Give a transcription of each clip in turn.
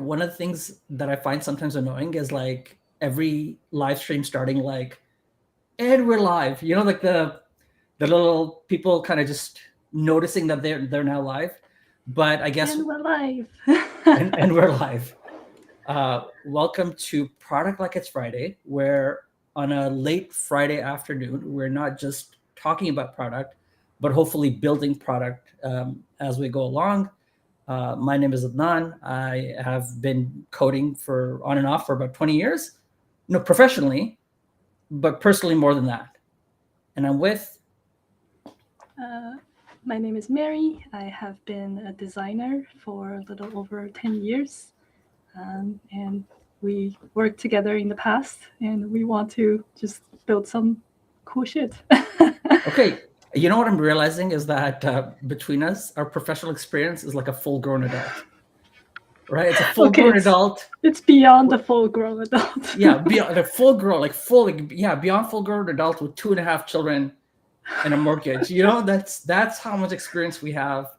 one of the things that I find sometimes annoying is like every live stream starting like, and we're live. You know, like the little people kind of just noticing that they're now live. But I guess And we're live. and we're live. Welcome to Product Like It's Friday, where on a late Friday afternoon, we're not just talking about product, but hopefully building product as we go along. My name is Adnan. I have been coding for on and off for about 20 years, no, professionally, but personally more than that. And I'm with, My name is Mary. I have been a designer for a little over 10 years. And we worked together in the past, and we want to just build some cool shit. okay, you know what I'm realizing is that between us, our professional experience is like a full grown adult, right? It's a full Okay, grown adult. it's beyond the full grown adult. Yeah, beyond the full grown, like full, yeah, beyond full grown adult with 2.5 children and a mortgage. You know, that's how much experience we have,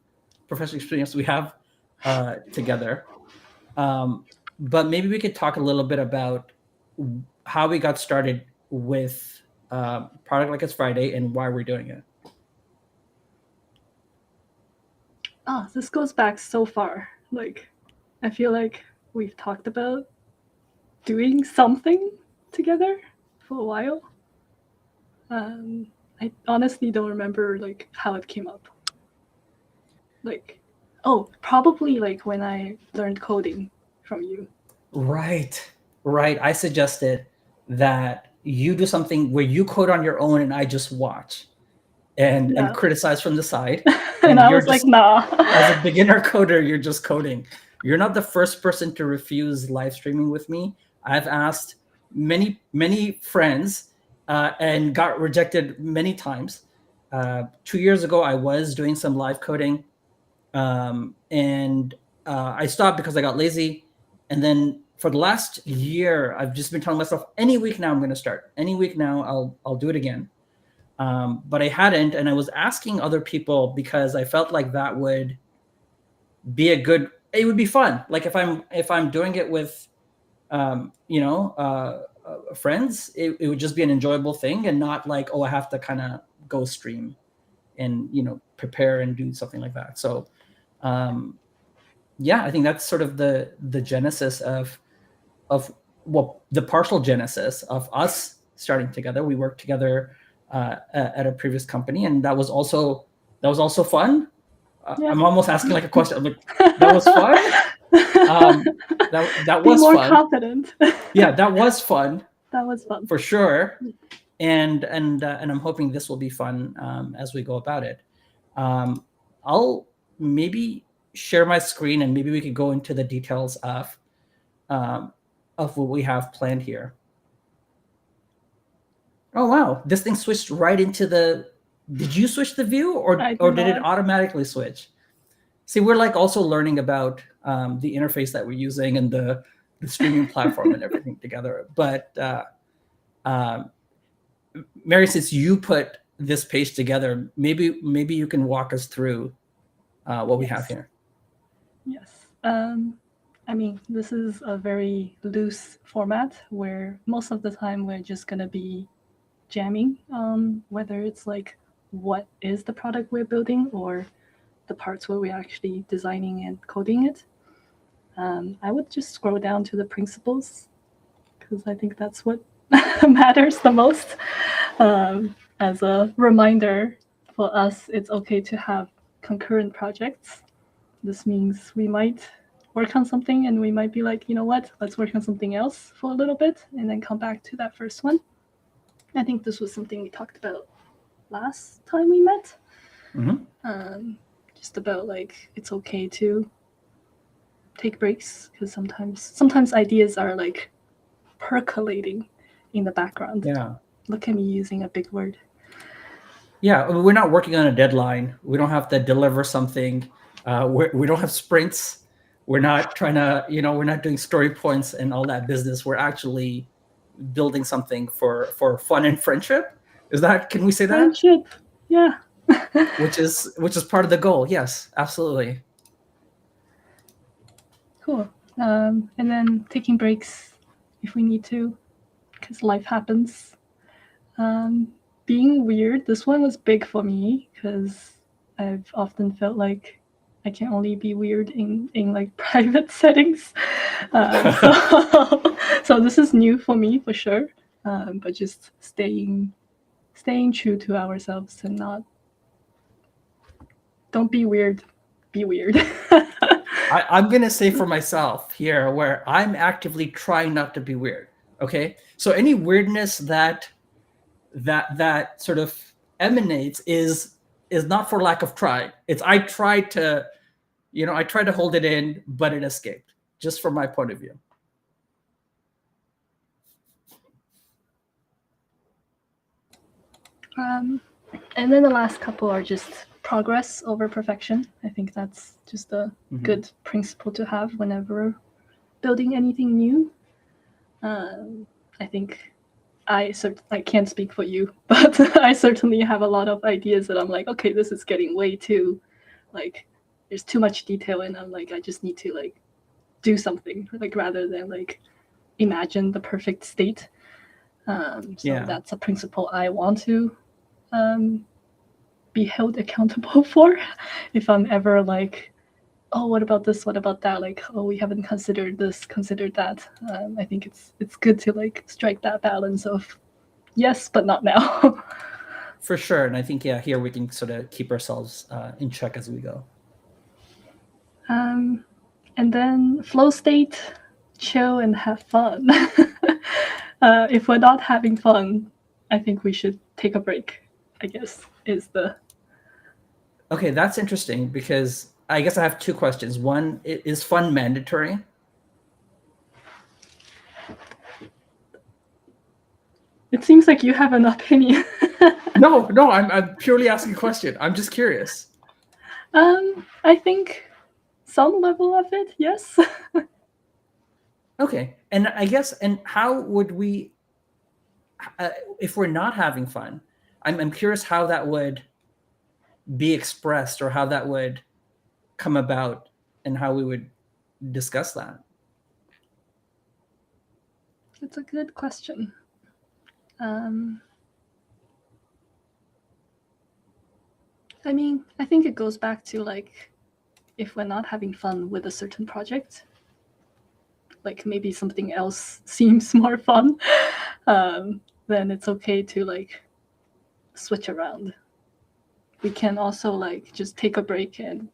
professional experience we have together. But maybe we could talk a little bit about how we got started with Product Like It's Friday and why we're doing it. This goes back so far. Like, I feel like we've talked about doing something together for a while. I honestly don't remember like how it came up. Like, probably like when I learned coding from you. Right, right. I suggested that you do something where you code on your own and I just watch and criticize from the side. And I was like, nah. As a beginner coder, you're just coding. You're not the first person to refuse live streaming with me. I've asked many friends and got rejected many times. 2 years ago, I was doing some live coding, and I stopped because I got lazy. And then for the last year, I've just been telling myself, any week now I'm going to start. Any week now I'll do it again. But I hadn't, and I was asking other people because I felt like that would be it would be fun. Like if I'm doing it with, friends, it would just be an enjoyable thing and not like, oh, I have to kind of go stream and, prepare and do something like that. So, yeah, I think that's sort of the genesis of the partial genesis of us starting together. We worked together at a previous company, and that was also fun. Yeah. I'm almost asking like a question. I'm like, that was fun. That was Be more fun. confident. Yeah, that was fun. That was fun for sure. And I'm hoping this will be fun as we go about it. I'll maybe share my screen, and maybe we could go into the details of what we have planned here. Oh wow, this thing switched right into the. Did you switch the view, or did it automatically switch? See, we're like also learning about the interface that we're using and the streaming platform and everything together. But Mary, since you put this page together, maybe you can walk us through what we have here. Yes. I mean, this is a very loose format where most of the time we're just going to be jamming, whether it's like what is the product we're building or the parts where we're actually designing and coding it. I would just scroll down to the principles because I think that's what matters the most. As a reminder for us, it's okay to have concurrent projects. This means we might work on something and we might be like, you know what, let's work on something else for a little bit and then come back to that first one. I think this was something we talked about last time we met. Mm-hmm. Just about like it's okay to take breaks because sometimes ideas are like percolating in the background. Yeah. Look at me using a big word. Yeah, we're not working on a deadline. We don't have to deliver something. We don't have sprints. We're not trying to, we're not doing story points and all that business. We're actually building something for fun and friendship. Can we say that? Friendship, yeah. which is part of the goal. Yes, absolutely. Cool. and then taking breaks if we need to, because life happens. Being weird, this one was big for me because I've often felt like I can only be weird in like private settings. So this is new for me for sure. But just staying true to ourselves and don't be weird, be weird. I'm going to say for myself here, where I'm actively trying not to be weird. Okay. So any weirdness that sort of emanates is not for lack of try. It's, I tried to hold it in, but it escaped, just from my point of view. And then the last couple are just progress over perfection. I think that's just a good principle to have whenever building anything new. I think I can't speak for you, but I certainly have a lot of ideas that I'm like, okay, this is getting way too, like, there's too much detail, and I'm like, I just need to like do something, like, rather than like imagine the perfect state. So that's a principle I want to be held accountable for. If I'm ever like, oh, what about this? What about that? Like, oh, we haven't considered this, considered that. I think it's good to like strike that balance of yes, but not now. For sure. And I think, here we can sort of keep ourselves in check as we go. And then flow state, chill and have fun. If we're not having fun, I think we should take a break, I guess, is the... Okay, that's interesting, because I guess I have two questions. One, is fun mandatory? It seems like you have an opinion. No, I'm purely asking a question. I'm just curious. I think some level of it, yes. Okay, and I guess, and how would we, if we're not having fun, I'm curious how that would be expressed, or how that would come about, and how we would discuss that. It's a good question. I mean, I think it goes back to like, if we're not having fun with a certain project, like maybe something else seems more fun, then it's okay to like switch around. We can also like just take a break and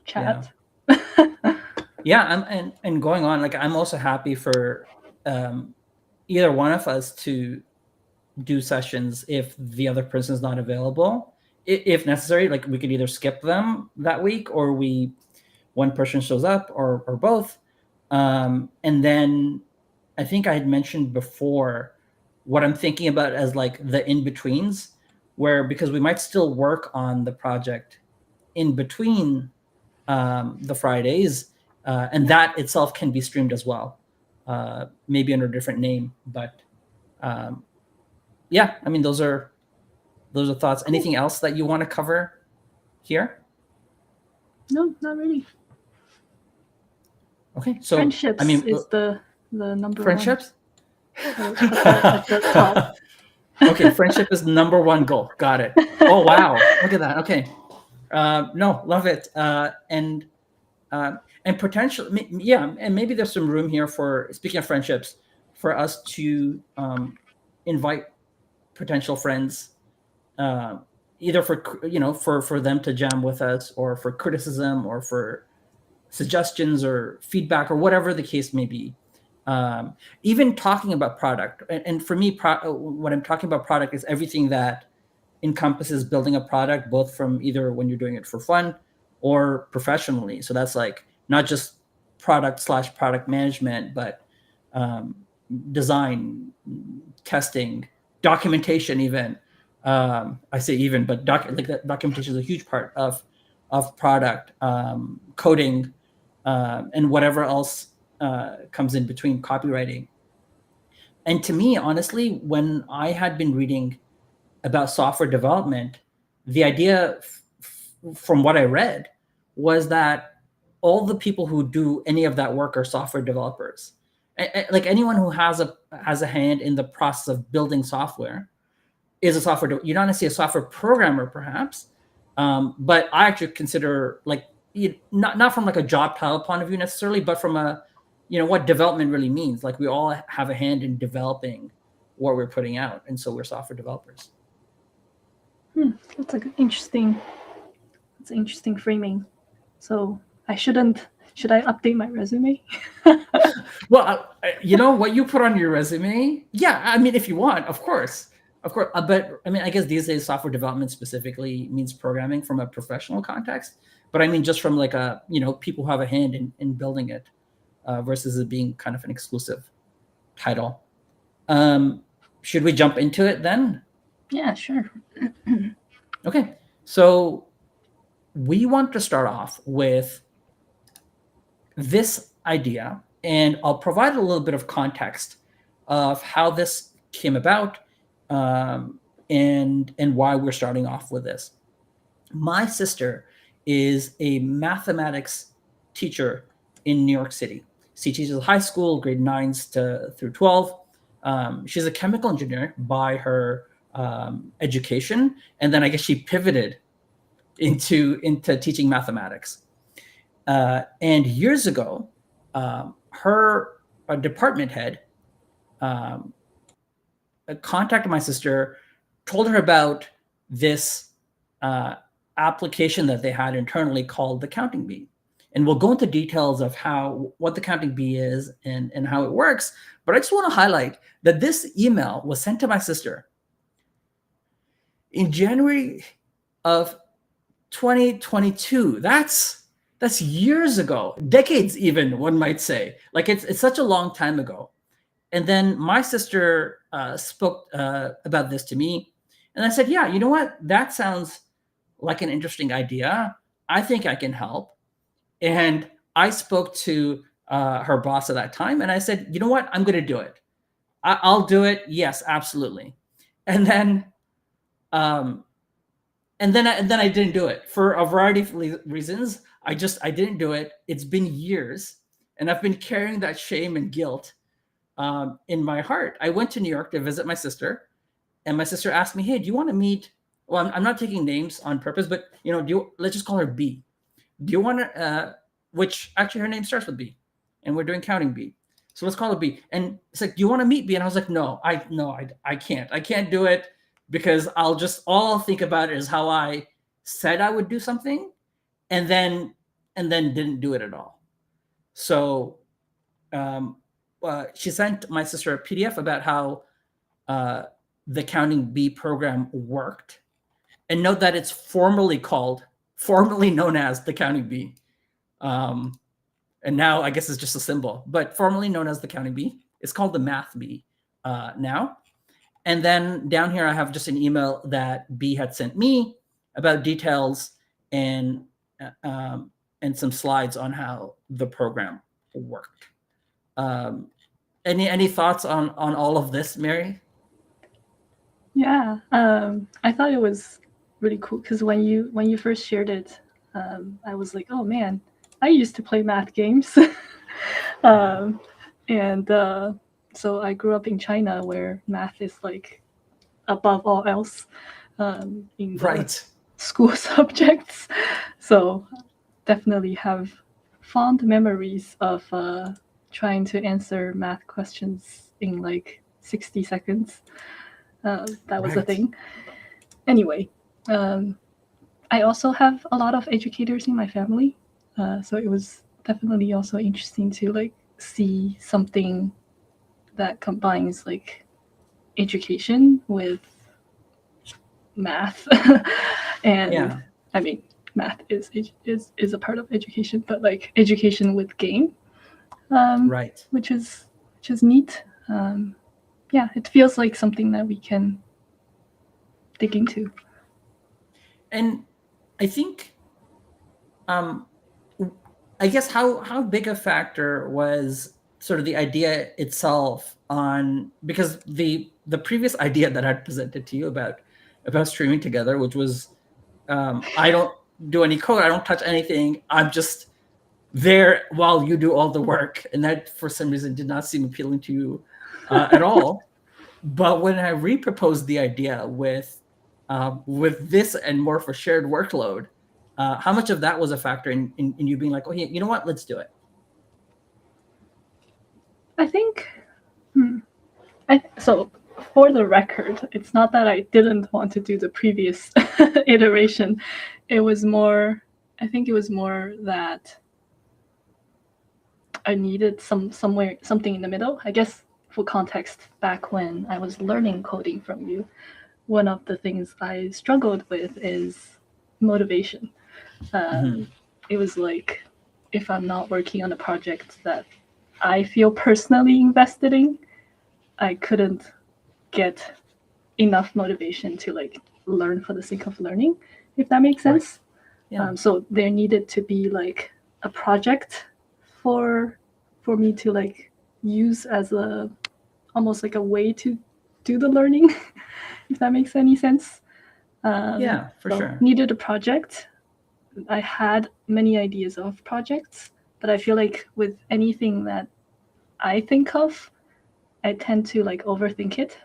chat. Yeah, and going on, like, I'm also happy for either one of us to do sessions if the other person is not available. If necessary, like, we could either skip them that week, or one person shows up, or both. And then I think I had mentioned before what I'm thinking about as like the in-betweens, where, because we might still work on the project in between the Fridays, and that itself can be streamed as well, maybe under a different name. But yeah, I mean, those are thoughts. Anything else that you want to cover here? No, not really. Okay, so Friendships, I mean, is the number friendships. one. At the top. Okay, friendship is number one goal. Got it. Oh wow, look at that. Okay, no, love it. And potentially, yeah, and maybe there's some room here for, speaking of friendships, for us to invite potential friends, either for them to jam with us, or for criticism, or for suggestions or feedback, or whatever the case may be. Even talking about product, and for me, when I'm talking about product, is everything that encompasses building a product, both from either when you're doing it for fun or professionally. So that's like not just product management, but design, testing, documentation, even. I say even, but documentation is a huge part of product, coding, and whatever else comes in between, copywriting. And to me, honestly, when I had been reading about software development, the idea from what I read was that all the people who do any of that work are software developers. Like anyone who has a hand in the process of building software is a software. You're not necessarily a software programmer, perhaps, but I actually consider like not from like a job title point of view necessarily, but from a what development really means. Like we all have a hand in developing what we're putting out, and so we're software developers. That's an interesting framing. So should I update my resume? Well, what you put on your resume, yeah, I mean, if you want, of course, but I mean, I guess these days software development specifically means programming from a professional context, but I mean just from like a people who have a hand in building it, versus it being kind of an exclusive title. Should we jump into it then? Yeah, sure. Okay, so we want to start off with this idea, and I'll provide a little bit of context of how this came about, and why we're starting off with this. My sister is a mathematics teacher in New York City. She teaches high school, grade 9s through 12. She's a chemical engineer by her education, and then I guess she pivoted into teaching mathematics. And years ago, her department head contacted my sister, told her about this application that they had internally called the Counting Bee. And we'll go into details of what the Counting Bee is and how it works. But I just want to highlight that this email was sent to my sister in January of 2022. That's years ago, decades even, one might say. Like it's such a long time ago. And then my sister spoke about this to me, and I said, yeah, you know what? That sounds like an interesting idea. I think I can help. And I spoke to her boss at that time, and I said, you know what? I'm going to do it. I'll do it. Yes, absolutely. And then I didn't do it for a variety of reasons. I didn't do it. It's been years, and I've been carrying that shame and guilt in my heart. I went to New York to visit my sister, and my sister asked me, hey, do you want to meet? Well, I'm not taking names on purpose, but let's just call her B. Do you want to, which actually her name starts with B, and we're doing Counting Bee. So let's call her B. And it's like, do you want to meet B? And I was like, no, I can't. I can't do it, because all I'll think about is how I said I would do something and then didn't do it at all. So she sent my sister a PDF about how the Counting Bee program worked. And note that it's formerly known as the Counting Bee. And now I guess it's just a symbol, but formerly known as the Counting Bee. It's called the Math Bee now. And then down here, I have just an email that B had sent me about details and some slides on how the program worked. Any thoughts on all of this, Mary? Yeah, I thought it was really cool because when you first shared it, I was like, oh man, I used to play math games. So I grew up in China, where math is like above all else in the school subjects. So definitely have fond memories of trying to answer math questions in like 60 seconds. That was a thing. Anyway, I also have a lot of educators in my family. So it was definitely also interesting to like see something that combines like education with math. And I mean, math is a part of education, but like education with game, which is neat. Yeah, it feels like something that we can dig into. And I think, I guess how big a factor was sort of the idea itself because the previous idea that I'd presented to you about streaming together, which was, I don't do any code, I don't touch anything, I'm just there while you do all the work, and that for some reason did not seem appealing to you at all. But when I reproposed the idea with this and more for shared workload, how much of that was a factor in you being like, oh, yeah, you know what, let's do it? I think, so for the record, it's not that I didn't want to do the previous iteration. It was more, I think it was more that I needed something in the middle. I guess for context, back when I was learning coding from you, one of the things I struggled with is motivation. It was like, if I'm not working on a project that I feel personally invested in, I couldn't get enough motivation to like learn for the sake of learning, if that makes sense. Right. Yeah. So there needed to be like a project for me to like use as a almost like a way to do the learning, if that makes any sense. Yeah, for so sure. Needed a project. I had many ideas of projects, but I feel like with anything that I think of, I tend to like overthink it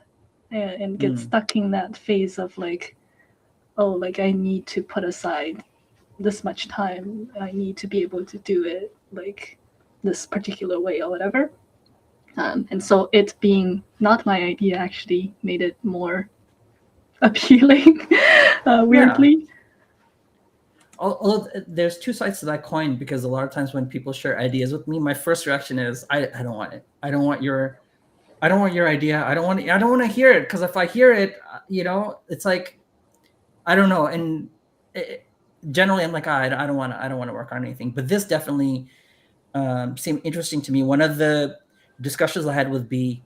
and get stuck in that phase of like, oh, like I need to put aside this much time. I need to be able to do it like this particular way or whatever. And so it being not my idea actually made it more appealing, weirdly. Yeah. Although there's two sides to that coin, because a lot of times when people share ideas with me, my first reaction is, I don't want it. I don't want your idea. I don't want to hear it, because if I hear it, it's like, I don't know. And generally, I'm like, I don't want to work on anything. But this definitely seemed interesting to me. One of the discussions I had with B,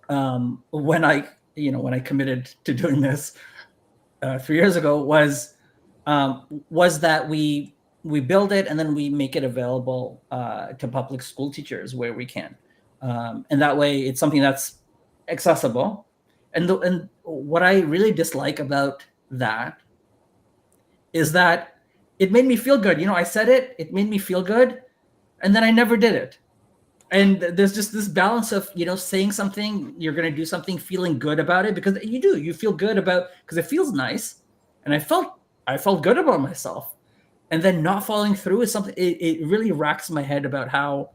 when I committed to doing this 3 years ago, was that we build it and then we make it available to public school teachers where we can, and that way it's something that's accessible. And what I really dislike about that is that it made me feel good. I said it made me feel good, and then I never did it. And there's just this balance of saying something, you're going to do something, feeling good about it, because you feel good about, because it feels nice, and I felt good about myself, and then not following through is something. It really racks my head about how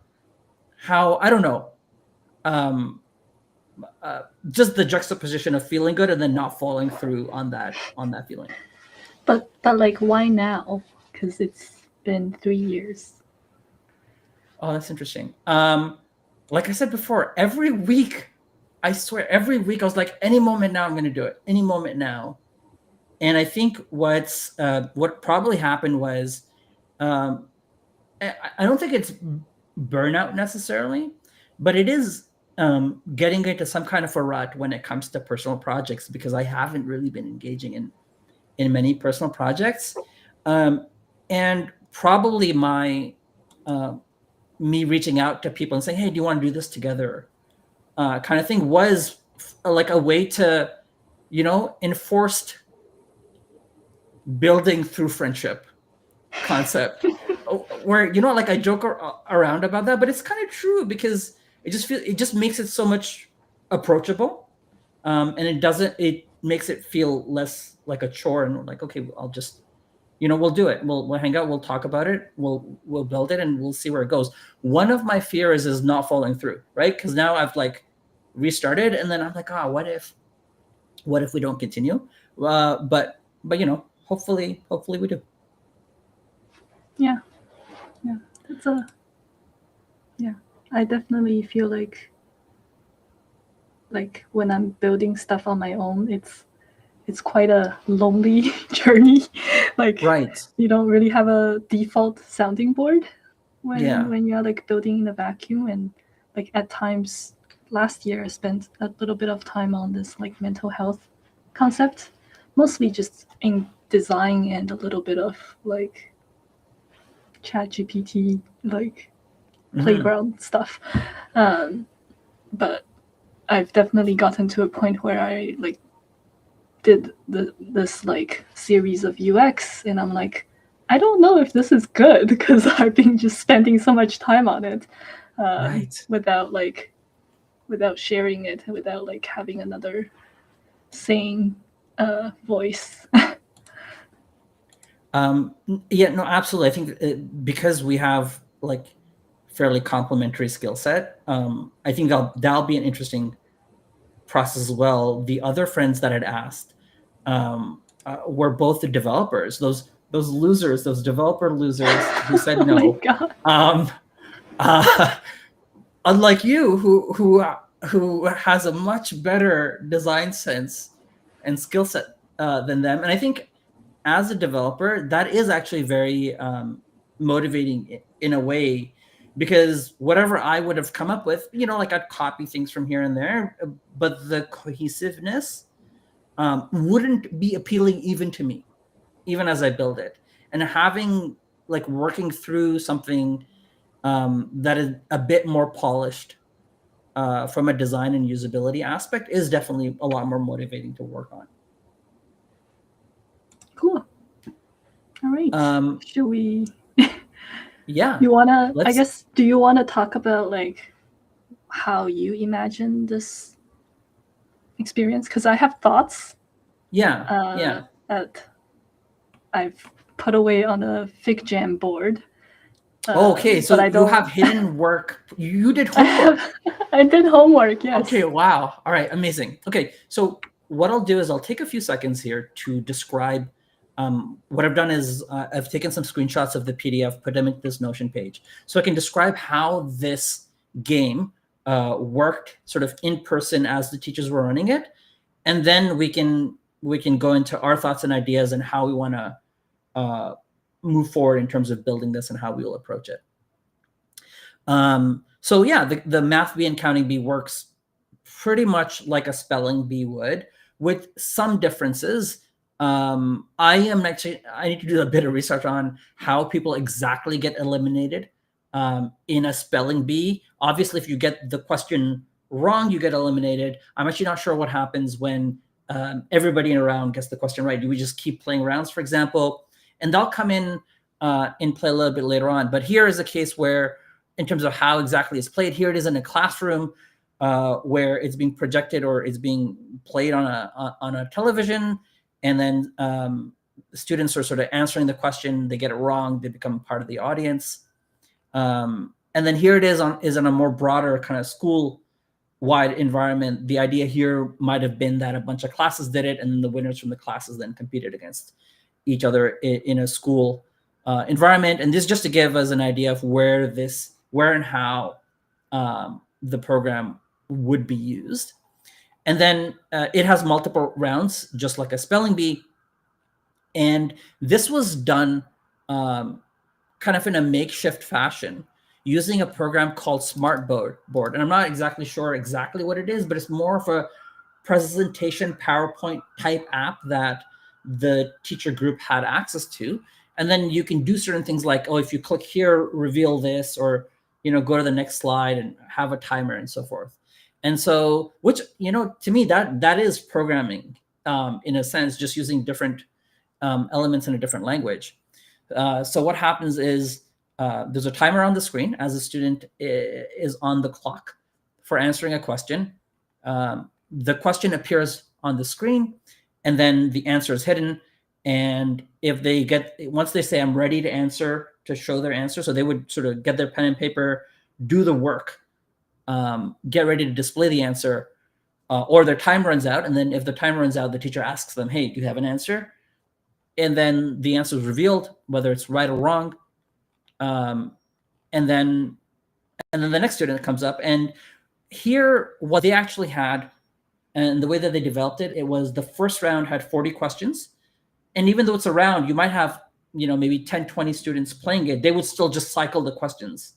I don't know, just the juxtaposition of feeling good and then not following through on that feeling. But like, why now? Because it's been 3 years. Oh, that's interesting. Like I said before, every week, I swear, every week I was like, any moment now, I'm going to do it. Any moment now. And I think what probably happened was, I don't think it's burnout necessarily, but it is getting into some kind of a rut when it comes to personal projects, because I haven't really been engaging in many personal projects. And probably my me reaching out to people and saying, hey, do you want to do this together? Kind of thing was like a way to, enforced building through friendship concept, where, like I joke around about that, but it's kind of true, because it just makes it so much approachable. And it makes it feel less like a chore, and like, okay, I'll just, we'll do it. We'll hang out. We'll talk about it. We'll build it, and we'll see where it goes. One of my fears is not following through, right? Because now I've like restarted, and then I'm like, what if we don't continue? But hopefully we do. Yeah. I definitely feel like when I'm building stuff on my own, it's quite a lonely journey. Like, right, you don't really have a default sounding board when you're like building in a vacuum. And like at times last year I spent a little bit of time on this like mental health concept, mostly just in design and a little bit of like ChatGPT like playground stuff. But I've definitely gotten to a point where I like did this like series of UX, and I'm like, I don't know if this is good because I've been just spending so much time on it, Right. without sharing it, without like having another sane voice. Yeah, no, absolutely. I think because we have like fairly complementary skill set, I think that'll be an interesting process as well. The other friends that had asked were both the developers. Those losers, those developer losers who said Oh my no. god. Um, unlike you, who has a much better design sense and skill set than them. And I think as a developer, that is actually very motivating in a way, because whatever I would have come up with, like I'd copy things from here and there, but the cohesiveness wouldn't be appealing even to me, even as I build it. And having like working through something that is a bit more polished from a design and usability aspect is definitely a lot more motivating to work on. Cool. All right. Should we? Yeah. You wanna? I Let's- guess. Do you want to talk about like how you imagine this experience? Because I have thoughts. Yeah. That I've put away on a FigJam board. Okay, so but I you don't- have hidden work. You did homework. I did homework. Yes. Okay, wow. All right, amazing. Okay, so what I'll do is I'll take a few seconds here to describe. What I've done is I've taken some screenshots of the PDF, put them into this Notion page, so I can describe how this game worked sort of in person as the teachers were running it, and then we can go into our thoughts and ideas and how we want to move forward in terms of building this and how we will approach it. So yeah, the math bee and counting bee works pretty much like a spelling bee would, with some differences. I need to do a bit of research on how people exactly get eliminated in a spelling bee. Obviously, if you get the question wrong, you get eliminated. I'm actually not sure what happens when everybody in a round gets the question right. Do we just keep playing rounds, for example? And they'll come in play a little bit later on. But here is a case where, in terms of how exactly it's played, here it is in a classroom where it's being projected or it's being played on a television, and then students are sort of answering the question. They get it wrong, they become part of the audience. And then here it is in a more broader kind of school-wide environment. The idea here might have been that a bunch of classes did it, and the winners from the classes then competed against each other in a school environment. And this just to give us an idea of where and how the program would be used. And then it has multiple rounds, just like a spelling bee. And this was done kind of in a makeshift fashion using a program called Smartboard. And I'm not exactly sure exactly what it is, but it's more of a presentation PowerPoint type app that the teacher group had access to. And then you can do certain things like, if you click here, reveal this, or go to the next slide and have a timer and so forth. And so, which, to me, that is programming in a sense, just using different elements in a different language. So what happens is there's a timer on the screen as a student is on the clock for answering a question. The question appears on the screen, and then the answer is hidden. And if once they say, I'm ready to answer, to show their answer, so they would sort of get their pen and paper, do the work, get ready to display the answer, or their time runs out. And then if the time runs out, the teacher asks them, hey, do you have an answer? And then the answer is revealed, whether it's right or wrong. And then the next student comes up. And here, what they actually had, and the way that they developed it, it was the first round had 40 questions. And even though it's a round, you might have, maybe 10, 20 students playing it. They would still just cycle the questions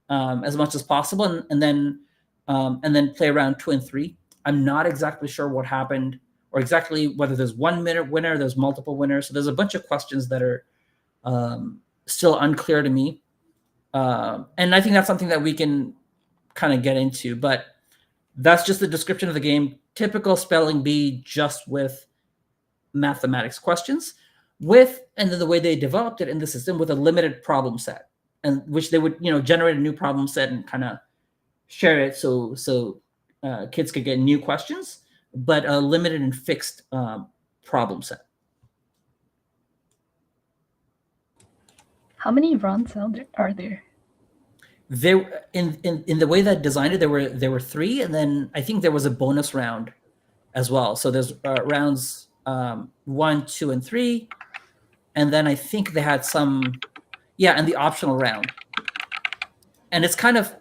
as much as possible, and then play round 2 and 3. I'm not exactly sure what happened, or exactly whether there's 1 minute winner, there's multiple winners. So there's a bunch of questions that are still unclear to me. And I think that's something that we can kind of get into, but that's just the description of the game. Typical spelling bee, just with mathematics questions. and then the way they developed it in the system with a limited problem set, and which they would generate a new problem set and kind of share it so kids could get new questions, but a limited and fixed problem set. How many runs are there? There in the way that designed it, there were 3, and then I think there was a bonus round as well. So there's rounds 1, 2, and 3, and then I think they had some, and the optional round. And it's kind of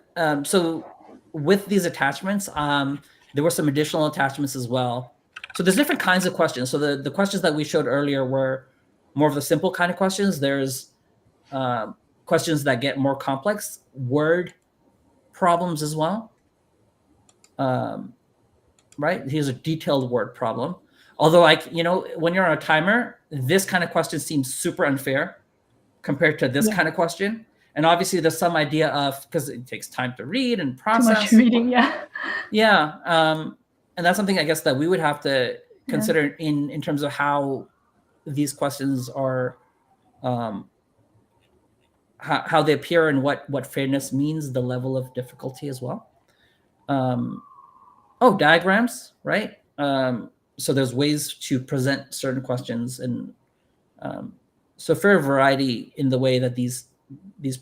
so with these attachments, there were some additional attachments as well. So there's different kinds of questions. So the questions that we showed earlier were more of the simple kind of questions. There's questions that get more complex, word problems as well. Right? Here's a detailed word problem. Although, when you're on a timer, this kind of question seems super unfair compared to this kind of question. And obviously, there's some idea of, because it takes time to read and process. Too much reading, Yeah. And that's something I guess that we would have to consider in terms of how these questions are, how they appear and what fairness means, the level of difficulty as well. Diagrams, right? So there's ways to present certain questions, and so fair variety in the way that these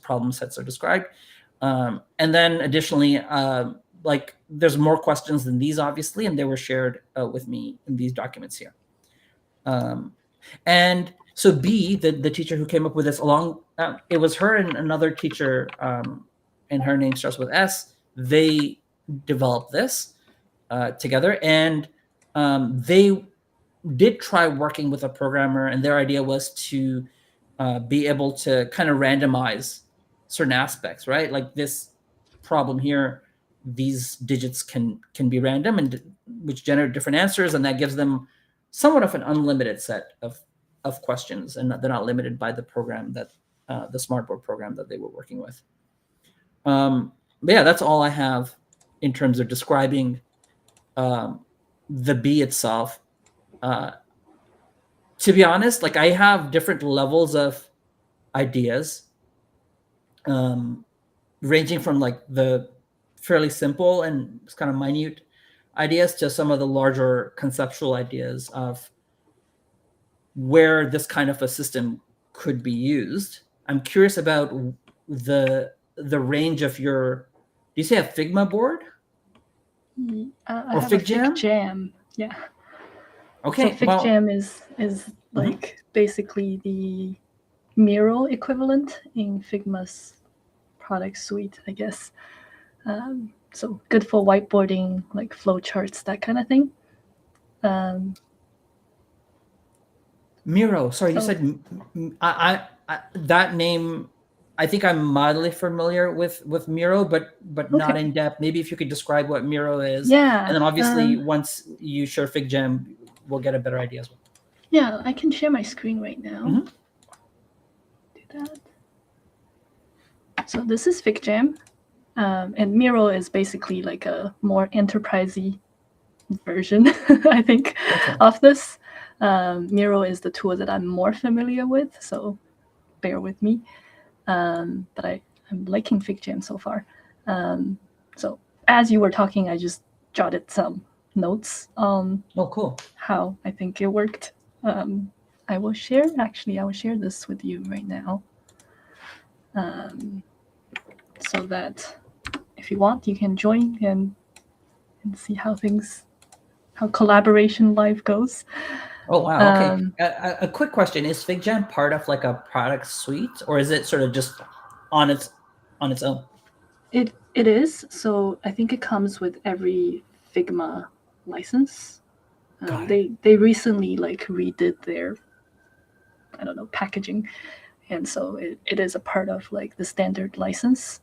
problem sets are described. And then additionally, like there's more questions than these, obviously, and they were shared with me in these documents here. And so B, the teacher who came up with this it was her and another teacher, and her name starts with S. They developed this together, and they did try working with a programmer, and their idea was to be able to kind of randomize certain aspects, right? Like this problem here, these digits can be random, and which generate different answers, and that gives them somewhat of an unlimited set of questions, and they're not limited by the program that the Smartboard program that they were working with. But that's all I have in terms of describing the B itself. To be honest, like I have different levels of ideas, ranging from like the fairly simple and kind of minute ideas to some of the larger conceptual ideas of where this kind of a system could be used. I'm curious about the range of your. Do you say a Figma board? Or FigJam? FigJam, yeah. Okay. So FigJam is like basically the Miro equivalent in Figma's product suite, I guess. So good for whiteboarding, like flowcharts, that kind of thing. Miro. Sorry, you said I that name. I think I'm mildly familiar with Miro, but not in depth. Maybe if you could describe what Miro is. Yeah. And then obviously once you share FigJam, we'll get a better idea as well. Yeah, I can share my screen right now. Do that. So this is FigJam. And Miro is basically like a more enterprisey version, I think, of this. Miro is the tool that I'm more familiar with, so bear with me. But I'm liking FigJam so far. So as you were talking, I just jotted some notes on how I think it worked. I will share this with you right now. So that if you want, you can join and see how collaboration live goes. Oh, wow. Okay. A quick question. Is FigJam part of like a product suite, or is it sort of just on its own? It is. So I think it comes with every Figma license. They recently like redid their, packaging. And so it is a part of like the standard license.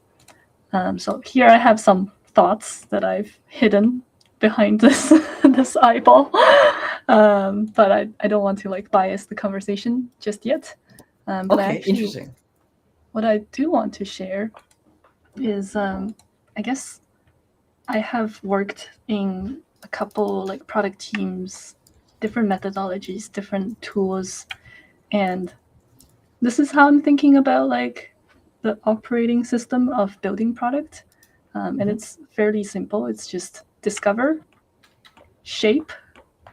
So here I have some thoughts that I've hidden behind this this eyeball. But I don't want to like bias the conversation just yet. But interesting. What I do want to share is I guess I have worked in a couple like product teams, different methodologies, different tools, And this is how I'm thinking about like the operating system of building product. And it's fairly simple. It's just discover, shape,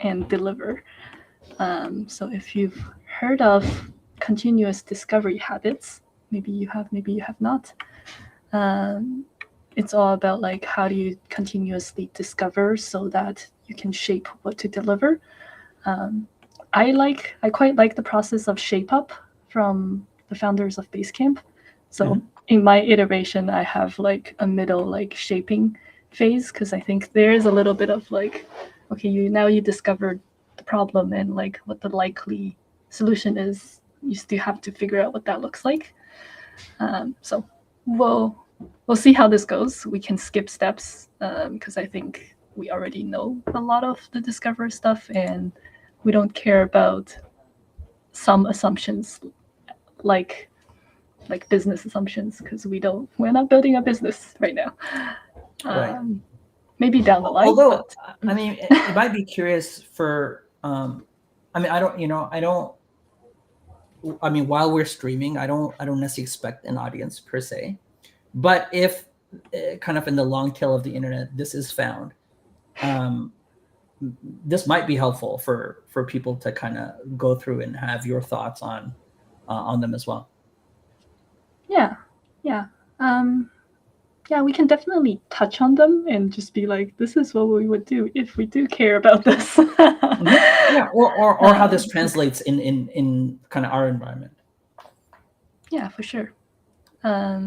and deliver. So if you've heard of continuous discovery habits, maybe you have, maybe you have not. It's all about like how do you continuously discover so that you can shape what to deliver. I quite like the process of shape up from the founders of Basecamp. So in my iteration, I have like a middle like shaping phase because I think there is a little bit of like, okay, you discovered the problem and like what the likely solution is. You still have to figure out what that looks like. So we'll see how this goes. We can skip steps because I think we already know a lot of the discover stuff and we don't care about some assumptions like business assumptions because we're not building a business right now. Right. Maybe down the line. Although, I mean, it might be curious for, I mean, while we're streaming, I don't necessarily expect an audience per se, but if kind of in the long tail of the internet, this is found, this might be helpful for people to kind of go through and have your thoughts on them as well. Yeah. We can definitely touch on them and just be like, this is what we would do if we do care about this. Yeah, or how this translates in kind of our environment. Yeah, for sure. I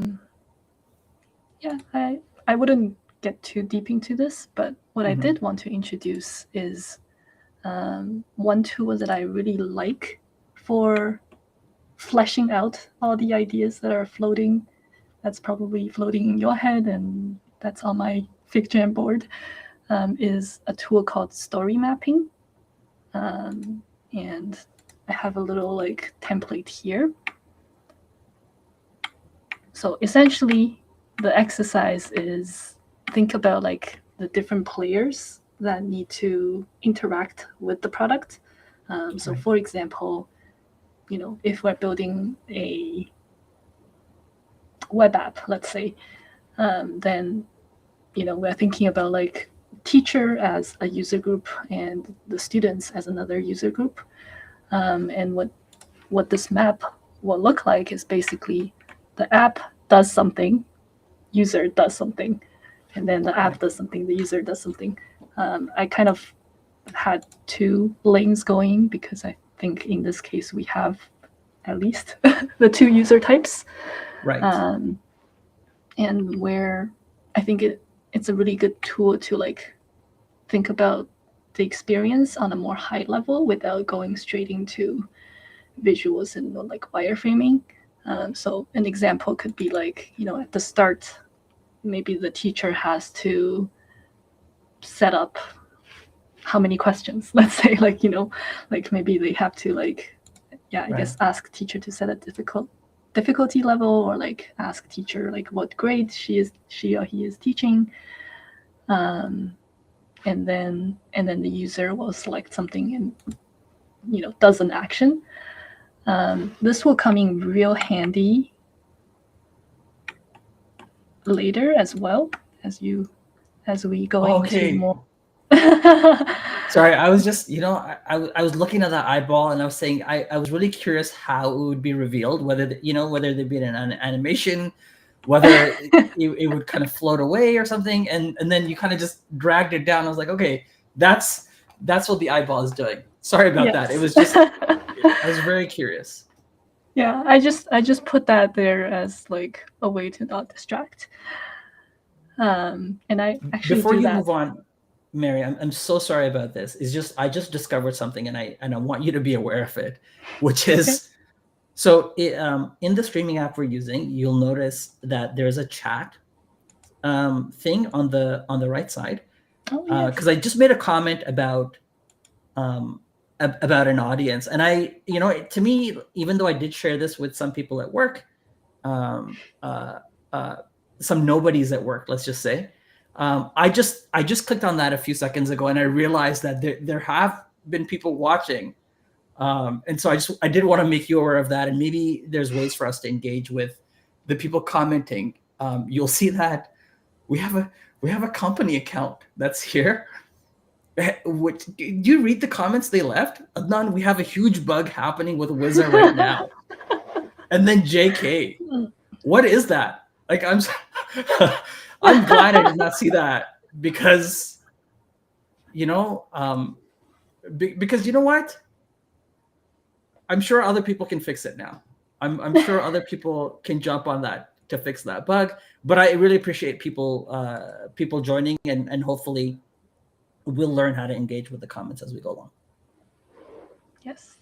wouldn't get too deep into this, but what I did want to introduce is one tool that I really like for fleshing out all the ideas that are floating. That's probably floating in your head, and that's on my FigJam board. Is a tool called story mapping, and I have a little like template here. So essentially, the exercise is think about like the different players that need to interact with the product. So, for example, if we're building a web app, let's say, then we're thinking about like teacher as a user group and the students as another user group. And what this map will look like is basically the app does something, user does something, and then the app does something, the user does something. I kind of had two lanes going because I think in this case we have at least the two user types. Right. And where I think it's a really good tool to like think about the experience on a more high level without going straight into visuals and like wireframing. So an example could be like, at the start, maybe the teacher has to set up how many questions, let's say, like maybe they have to like, I guess ask teacher to set a difficulty level, or like ask teacher like what grade she or he is teaching, and then the user will select something and does an action. This will come in real handy later as well as we go into more. Sorry, I was just, I was looking at that eyeball and I was saying, I was really curious how it would be revealed, whether there'd be an animation, whether it would kind of float away or something. And then you kind of just dragged it down. I was like, okay, that's what the eyeball is doing. Sorry about that. It was just, I was very curious. Yeah, I just put that there as like a way to not distract. And I actually before you move on, Mary, I'm so sorry about this. It's just I just discovered something, and I want you to be aware of it, which is so in the streaming app we're using, you'll notice that there's a chat thing on the right side, because I just made a comment about an audience, and to me, even though I did share this with some people at work, some nobodies at work, let's just say. I just clicked on that a few seconds ago, and I realized that there have been people watching And so I did want to make you aware of that, and maybe there's ways for us to engage with the people commenting. You'll see that we have a company account that's here. Which, do you read the comments they left? Adnan, we have a huge bug happening with Wizard right now. And then JK, what is that? Like, I'm glad I did not see that, because because you know what? I'm sure other people can fix it now. I'm sure other people can jump on that to fix that bug. But I really appreciate people joining, and hopefully we'll learn how to engage with the comments as we go along. Yes.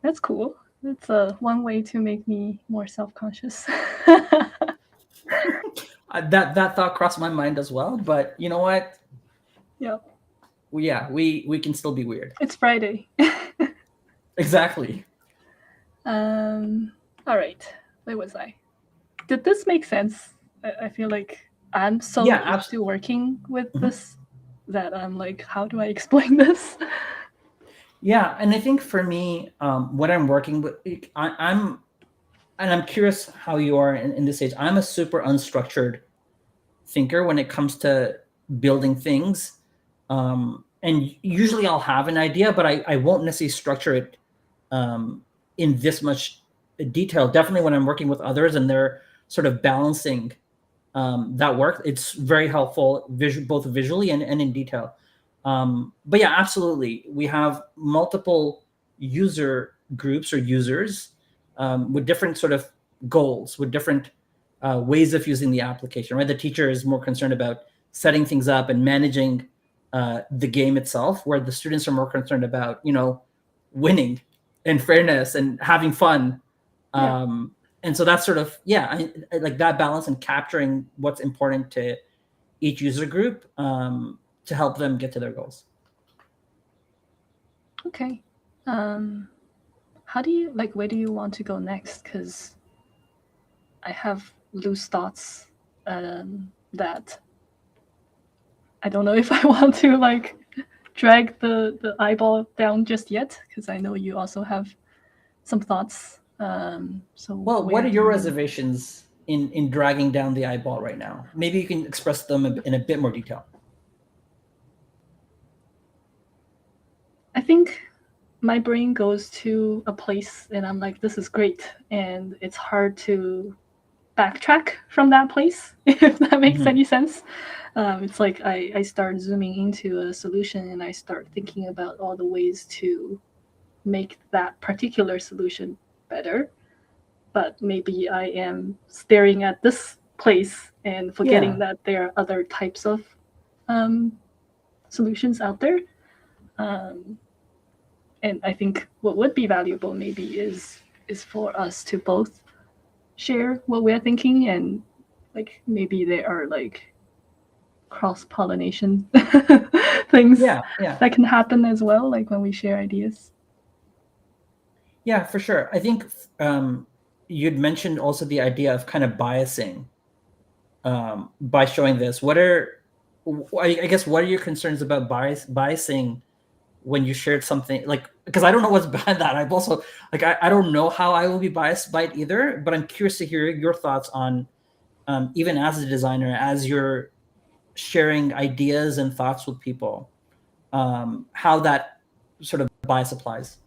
That's cool. It's one way to make me more self-conscious. That thought crossed my mind as well. But you know what? Yeah. We can still be weird. It's Friday. Exactly. All right. Where was I? Did this make sense? I feel like I'm so used to working with this that I'm like, how do I explain this? Yeah, and I think for me, what I'm working with, I'm curious how you are in this stage. I'm a super unstructured thinker when it comes to building things, and usually I'll have an idea, but I won't necessarily structure it in this much detail. Definitely when I'm working with others and they're sort of balancing that work, it's very helpful both visually and in detail. But yeah, absolutely. We have multiple user groups or users with different sort of goals, with different ways of using the application, right? The teacher is more concerned about setting things up and managing the game itself, where the students are more concerned about, winning and fairness and having fun. And so that's sort of, I like that balance and capturing what's important to each user group to help them get to their goals. Okay. How do you, where do you want to go next? Because I have loose thoughts that I don't know if I want to drag the eyeball down just yet, because I know you also have some thoughts. What are your reservations in dragging down the eyeball right now? Maybe you can express them in a bit more detail. I think my brain goes to a place and I'm like, this is great. And it's hard to backtrack from that place, if that makes any sense. It's like I start zooming into a solution and I start thinking about all the ways to make that particular solution better. But maybe I am staring at this place and forgetting that there are other types of solutions out there. And I think what would be valuable maybe is for us to both share what we're thinking, and maybe there are cross-pollination things that can happen as well, when we share ideas. Yeah, for sure. I think you'd mentioned also the idea of kind of biasing by showing this. What are your concerns about biasing when you shared something, because I don't know what's behind that. I've also I don't know how I will be biased by it either, but I'm curious to hear your thoughts on even as a designer, as you're sharing ideas and thoughts with people, how that sort of bias applies.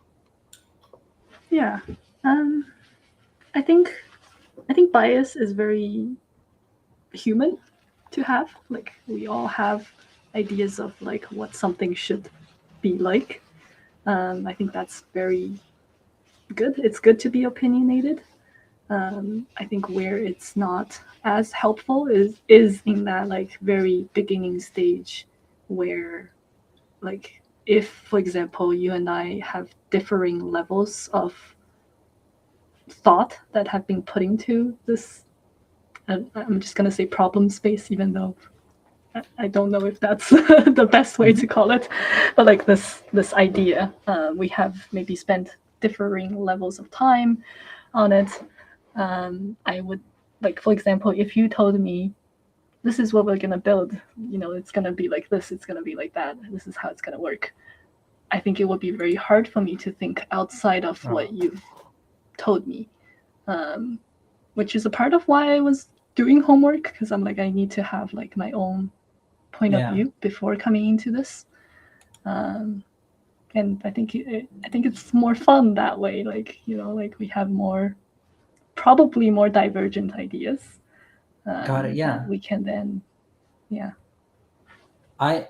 Yeah. I think bias is very human to have. We all have ideas of what something should be like. I think that's very good. It's good to be opinionated. I think where it's not as helpful is in that very beginning stage where if, for example, you and I have differing levels of thought that have been put into this, I'm just going to say problem space, even though I don't know if that's the best way to call it, but this idea, we have maybe spent differing levels of time on it. I would, for example, if you told me this is what we're gonna build. It's gonna be like this. It's gonna be like that. This is how it's gonna work. I think it would be very hard for me to think outside of what you've told me, which is a part of why I was doing homework, because I'm like, I need to have like my own point of view before coming into this. And I think it's more fun that way. Like, like we have probably more divergent ideas. Got it. Yeah. We can then, I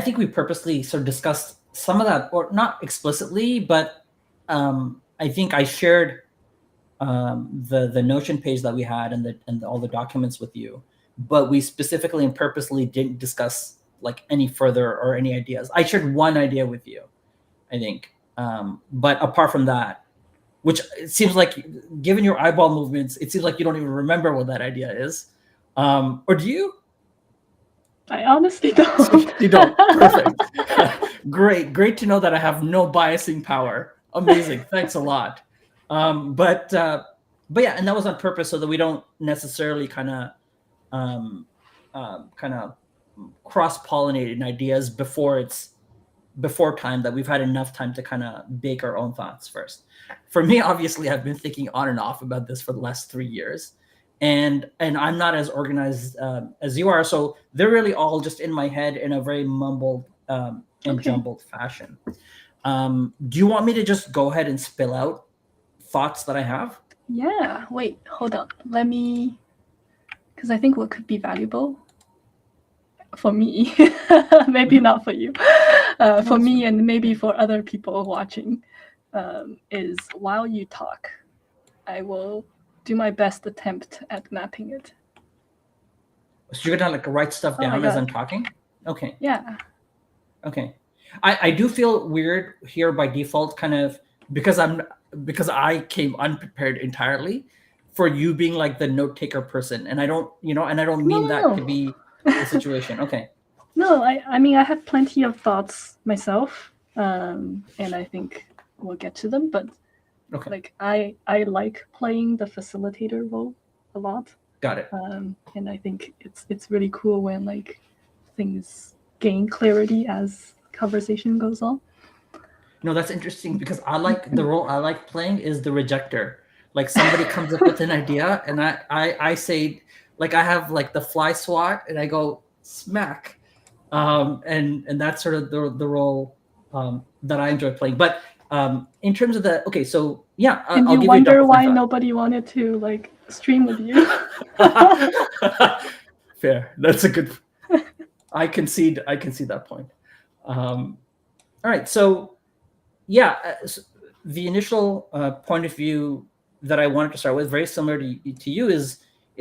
think we purposely sort of discussed some of that, or not explicitly, but I think I shared the Notion page that we had and all the documents with you, but we specifically and purposely didn't discuss like any further or any ideas. I shared one idea with you, I think, but apart from that, which it seems like, given your eyeball movements, it seems like you don't even remember what that idea is, or do you? I honestly don't. You don't. Perfect. Great to know that I have no biasing power. Amazing. Thanks a lot. But yeah, and that was on purpose so that we don't necessarily kind of cross-pollinate ideas before time, that we've had enough time to kind of bake our own thoughts first. For me, obviously, I've been thinking on and off about this for the last 3 years. And I'm not as organized as you are, so they're really all just in my head in a very mumbled and jumbled fashion. Do you want me to just go ahead and spill out thoughts that I have? Yeah. Wait, hold on. Let me, because I think what could be valuable for me, maybe not for you, for me and maybe for other people watching, is while you talk, I will do my best attempt at mapping it. So you're gonna like write stuff down as I'm talking? Okay. Yeah. Okay. I do feel weird here by default, kind of because I came unprepared entirely, for you being like the note taker person, and I don't mean that to be the situation. Okay. No, I mean I have plenty of thoughts myself, and I think we'll get to them, but okay. Like I like playing the facilitator role a lot. Got it. And I think it's really cool when like things gain clarity as conversation goes on. No, that's interesting, because I like the role I like playing is the rejecter. Like somebody comes up with an idea and I say, like, I have like the fly swat and I go smack. And that's sort of the role that I enjoy playing. But in terms of so yeah, and I'll give wonder you why nobody wanted to like stream with you. Fair. That's a good. I concede that point. All right. So yeah, the initial point of view that I wanted to start with, very similar to you, is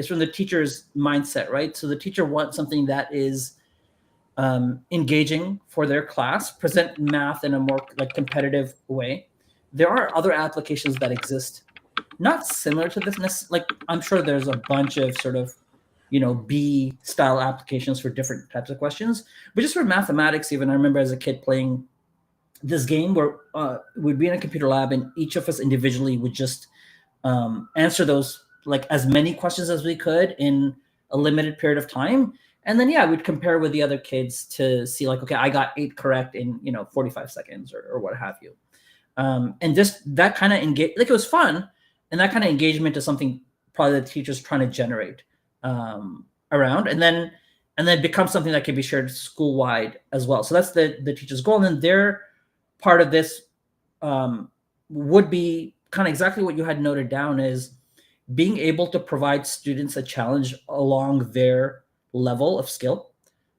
from the teacher's mindset, right? So the teacher wants something that is engaging for their class, present math in a more like competitive way. There are other applications that exist, not similar to this. Like I'm sure there's a bunch of sort of, B style applications for different types of questions, but just for mathematics, even I remember as a kid playing this game where we'd be in a computer lab and each of us individually would just answer those like as many questions as we could in a limited period of time. And then, we'd compare with the other kids to see like, okay, I got 8 correct in, 45 seconds or what have you. And just that kind of it was fun. And that kind of engagement is something probably the teacher's trying to generate around. And then become something that can be shared school-wide as well. So that's the teacher's goal. And then their part of this would be kind of exactly what you had noted down, is being able to provide students a challenge along their level of skill.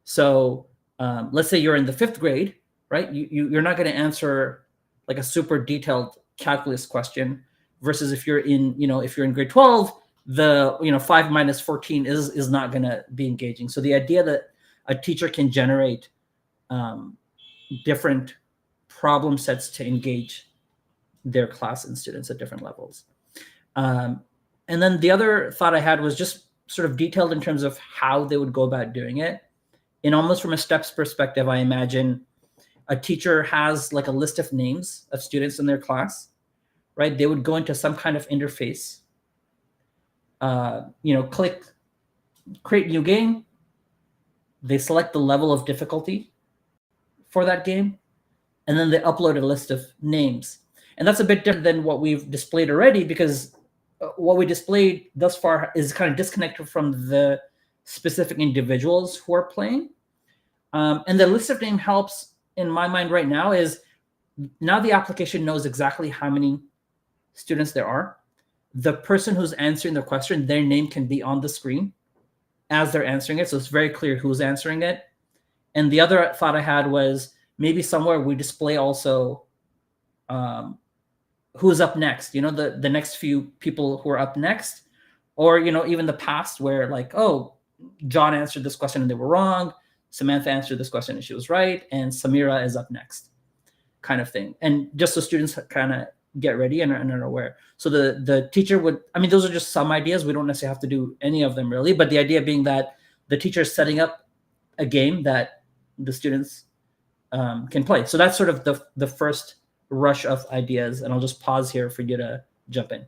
So let's say you're in the 5th grade, right? You're not going to answer like a super detailed calculus question, versus if you're in grade 12, the 5 minus 14 is not going to be engaging. So the idea that a teacher can generate different problem sets to engage their class and students at different levels. And then the other thought I had was just sort of detailed in terms of how they would go about doing it. And almost from a steps perspective, I imagine a teacher has like a list of names of students in their class, right? They would go into some kind of interface, click create new game. They select the level of difficulty for that game, and then they upload a list of names. And that's a bit different than what we've displayed already, because what we displayed thus far is kind of disconnected from the specific individuals who are playing. And the list of name helps, in my mind right now, is now the application knows exactly how many students there are. The person who's answering the question, their name can be on the screen as they're answering it. So it's very clear who's answering it. And the other thought I had was maybe somewhere we display also who's up next, the next few people who are up next, or, even the past where like, oh, John answered this question and they were wrong. Samantha answered this question and she was right. And Samira is up next, kind of thing. And just so students kind of get ready and are aware. So the teacher would, those are just some ideas. We don't necessarily have to do any of them really, but the idea being that the teacher is setting up a game that the students can play. So that's sort of the first rush of ideas. And I'll just pause here for you to jump in.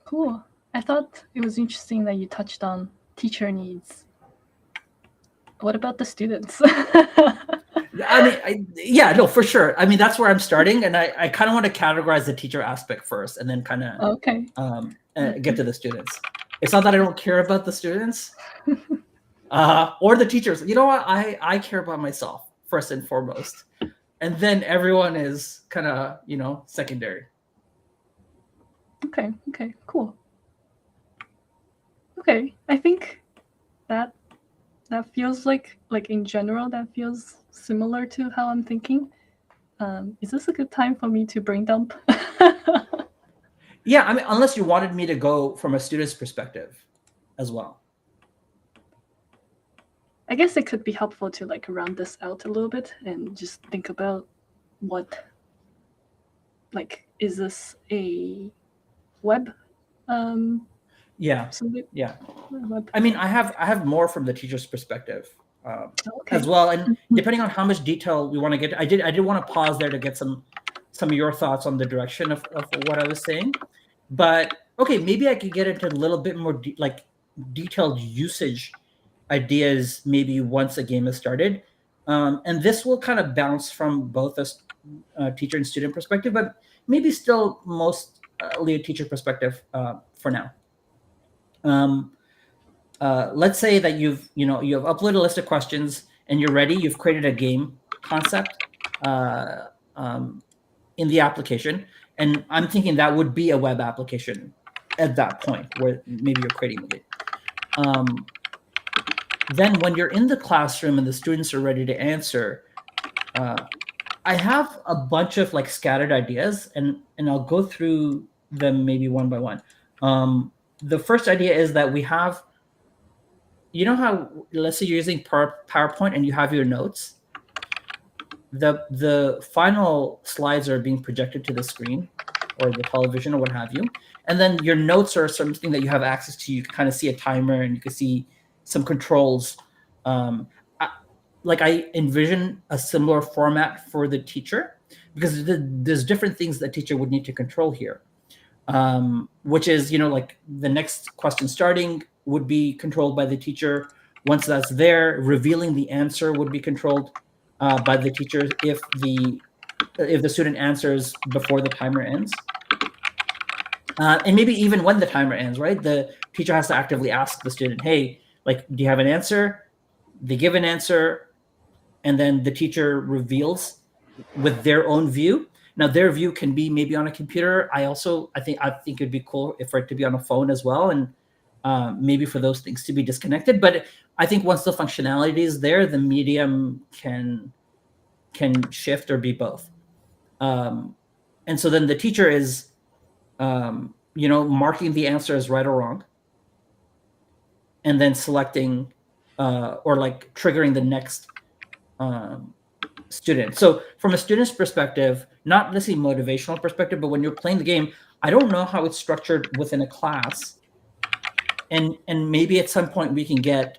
Cool. I thought it was interesting that you touched on teacher needs. What about the students? For sure. That's where I'm starting, and I kind of want to categorize the teacher aspect first, and then kind of get to the students. It's not that I don't care about the students or the teachers. You know what? I care about myself first and foremost, and then everyone is kind of secondary. Okay, cool. Okay, I think that feels like in general, that feels similar to how I'm thinking. Is this a good time for me to brain dump? Yeah, unless you wanted me to go from a student's perspective as well. I guess it could be helpful to round this out a little bit and just think about what, is this a web? Yeah. Web. I have more from the teacher's perspective as well, and depending on how much detail we want to get, I did want to pause there to get some of your thoughts on the direction of what I was saying. But okay, maybe I could get into a little bit more detailed usage ideas maybe once a game is started, and this will kind of bounce from both a teacher and student perspective, but maybe still mostly a teacher perspective for now. Let's say that you have uploaded a list of questions and you're ready. You've created a game concept in the application, and I'm thinking that would be a web application at that point where maybe you're creating it. Then when you're in the classroom and the students are ready to answer, I have a bunch of scattered ideas, and I'll go through them maybe one by one. The first idea is that we have, how, let's say you're using PowerPoint and you have your notes. The final slides are being projected to the screen or the television or what have you. And then your notes are something that you have access to. You can kind of see a timer and you can see some controls. I envision a similar format for the teacher, because there's different things that teacher would need to control here. Which is, the next question starting would be controlled by the teacher. Once that's there, revealing the answer would be controlled by the teacher if the student answers before the timer ends. And maybe even when the timer ends, right? The teacher has to actively ask the student, hey, do you have an answer? They give an answer, and then the teacher reveals with their own view. Now, their view can be maybe on a computer. I think it'd be cool for it to be on a phone as well, and maybe for those things to be disconnected. But I think once the functionality is there, the medium can shift or be both. And so then the teacher is, marking the answer as right or wrong, and then selecting or triggering the next student. So from a student's perspective, not necessarily motivational perspective, but when you're playing the game, I don't know how it's structured within a class. And maybe at some point we can get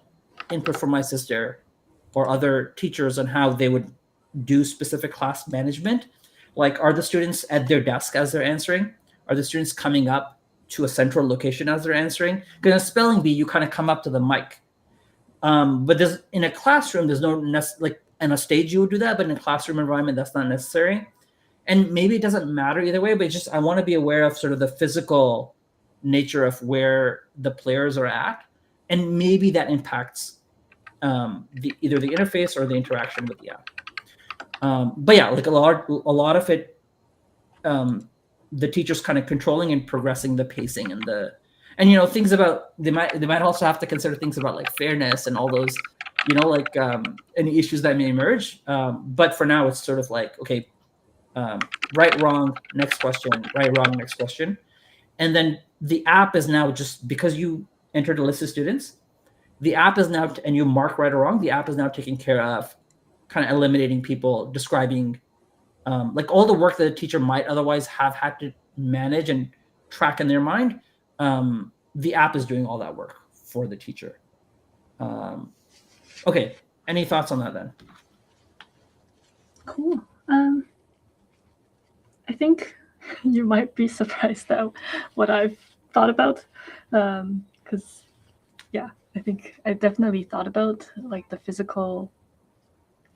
input from my sister or other teachers on how they would do specific class management. Are the students at their desk as they're answering? Are the students coming up to a central location as they're answering. Because in spelling bee, you kind of come up to the mic. But there's in a classroom, there's no like in a stage you would do that, but in a classroom environment, that's not necessary. And maybe it doesn't matter either way, but it's just I want to be aware of sort of the physical nature of where the players are at, and maybe that impacts either the interface or the interaction with the app. But yeah, like a lot of it, the teacher's kind of controlling and progressing the pacing and things about they might also have to consider things about like fairness and all those, like any issues that may emerge. But for now, it's sort of like, okay, right, wrong, next question, right, wrong, next question. And then the app is now, just because you entered a list of students, the app is now, and you mark right or wrong, the app is now taking care of kind of eliminating people describing like all the work that a teacher might otherwise have had to manage and track in their mind. The app is doing all that work for the teacher. Okay, any thoughts on that then? Cool. I think you might be surprised at what I've thought about, because I think I definitely thought about like the physical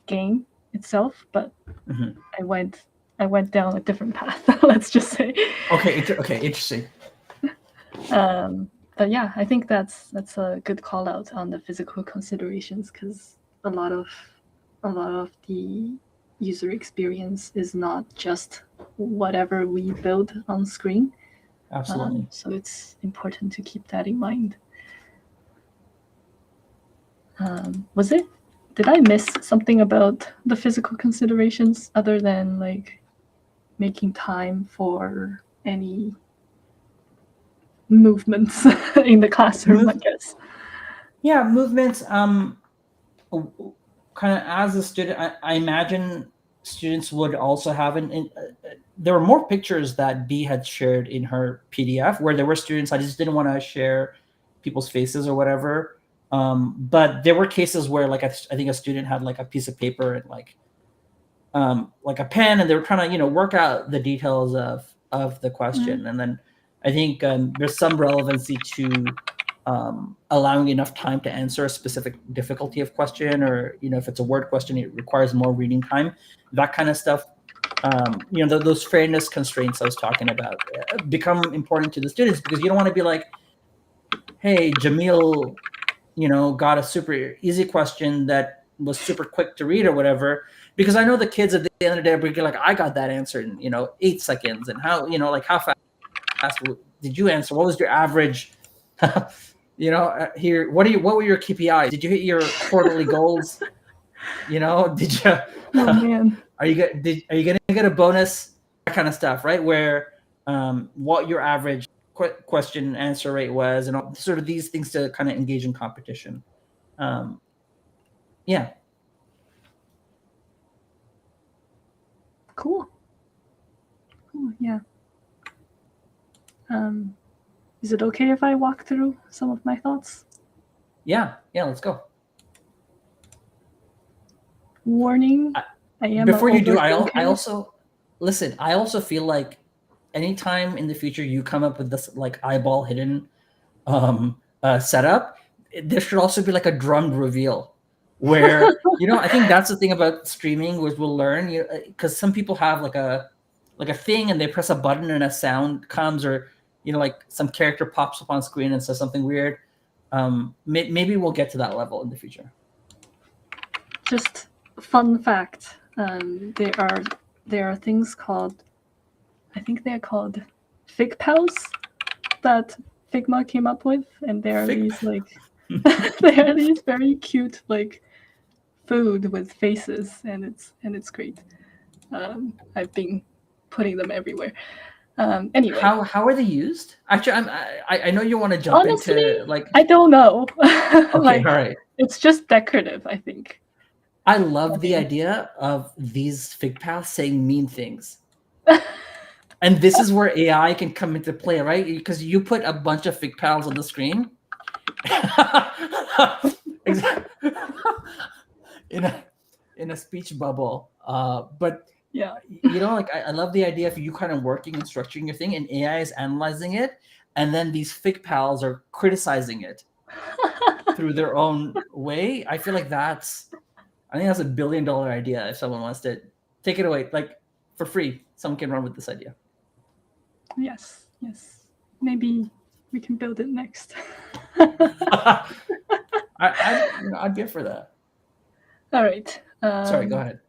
game itself, but I went down a different path. Let's just say. Okay, interesting. But yeah, I think that's a good call out on the physical considerations, because a lot of the user experience is not just whatever we build on screen. Absolutely. So it's important to keep that in mind. Did I miss something about the physical considerations other than like making time for any movements in the classroom, I guess? Yeah, movements. Kind of as a student, I imagine students would also have there were more pictures that Bea had shared in her PDF where there were students, I just didn't want to share people's faces or whatever. But there were cases where like I think a student had like a piece of paper and like a pen, and they were trying to work out the details of the question. And then I think there's some relevancy to allowing enough time to answer a specific difficulty of question, or if it's a word question, it requires more reading time. That kind of stuff. Those fairness constraints I was talking about become important to the students, because you don't want to be like, hey, Jamil, got a super easy question that was super quick to read or whatever, because I know the kids at the end of the day are like, I got that answer in 8 seconds, and how like how fast did you answer? What was your average? Here, what were your KPIs? Did you hit your quarterly goals? Did you? Oh man. Are you gonna get a bonus? That kind of stuff, right? Where what your average question answer rate was, and all, sort of these things to kind of engage in competition. Yeah. Cool. Yeah. Is it okay if I walk through some of my thoughts? Yeah, let's go. Warning, I am before you do, I overthinker. also listen. I also feel like anytime in the future you come up with this like eyeball hidden setup, there should also be like a drummed reveal where I think that's the thing about streaming, which we'll learn, because some people have like a thing and they press a button and a sound comes, or like some character pops up on screen and says something weird. Maybe we'll get to that level in the future. Just fun fact, there are things called, I think they're called Fig Pals that Figma came up with, and there are these like there are these very cute like food with faces, and it's great. I've been putting them everywhere. Anyway, how are they used? Actually, I know you want to jump honestly, into like. I don't know. Okay, like, all right. It's just decorative, I think. I love the idea of these Fig Pals saying mean things. And this is where AI can come into play, right? Because you put a bunch of Fig Pals on the screen. in a speech bubble. But yeah, like I love the idea of you kind of working and structuring your thing, and AI is analyzing it and then these fig pals are criticizing it through their own way. I think that's a $1 billion idea. If someone wants to take it away, like for free, someone can run with this idea. Yes. Maybe we can build it next. I'd be for that. All right. Sorry, go ahead.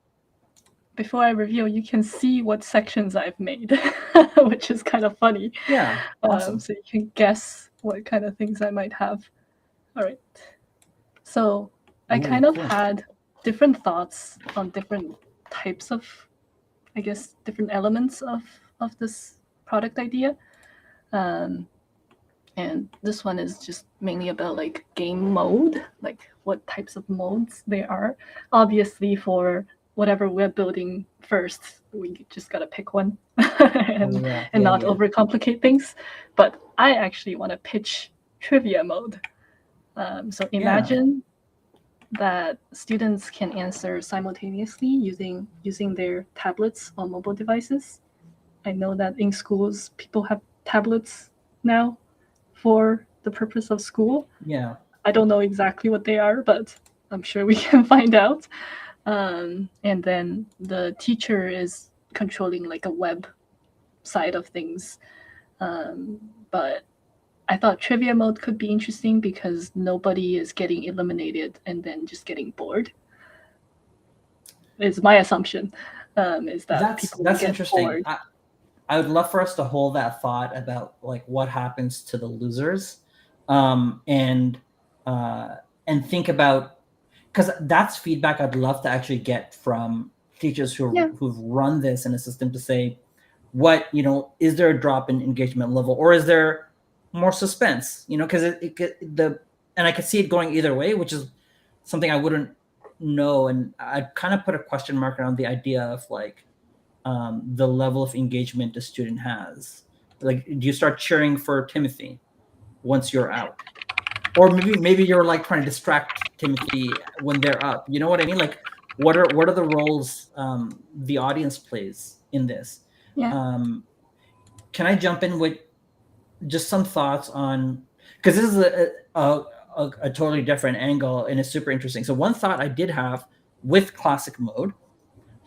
Before I reveal, you can see what sections I've made, which is kind of funny. Yeah, awesome. So you can guess what kind of things I might have. All right. So I kind of had different thoughts on different types of, I guess, different elements of this product idea. And this one is just mainly about like game mode, like what types of modes there are. Obviously, for whatever we're building first, we just gotta pick one and not overcomplicate things. But I actually want to pitch trivia mode. So imagine that students can answer simultaneously using their tablets or mobile devices. I know that in schools, people have tablets now for the purpose of school. Yeah. I don't know exactly what they are, but I'm sure we can find out. And then the teacher is controlling like a web side of things. But I thought trivia mode could be interesting because nobody is getting eliminated and then just getting bored. Is my assumption. Is that that's interesting. I would love for us to hold that thought about like what happens to the losers, and think about, because that's feedback I'd love to actually get from teachers who've run this in a system to say, what, is there a drop in engagement level or is there more suspense? Because and I could see it going either way, which is something I wouldn't know, and I'd kind of put a question mark around the idea of like the level of engagement a student has. Like, do you start cheering for Timothy once you're out, or maybe you're like trying to distract Timothy when they're up? You know what I mean? Like, what are the roles the audience plays in this? Can I jump in with just some thoughts on, because this is a totally different angle and it's super interesting. So one thought I did have with classic mode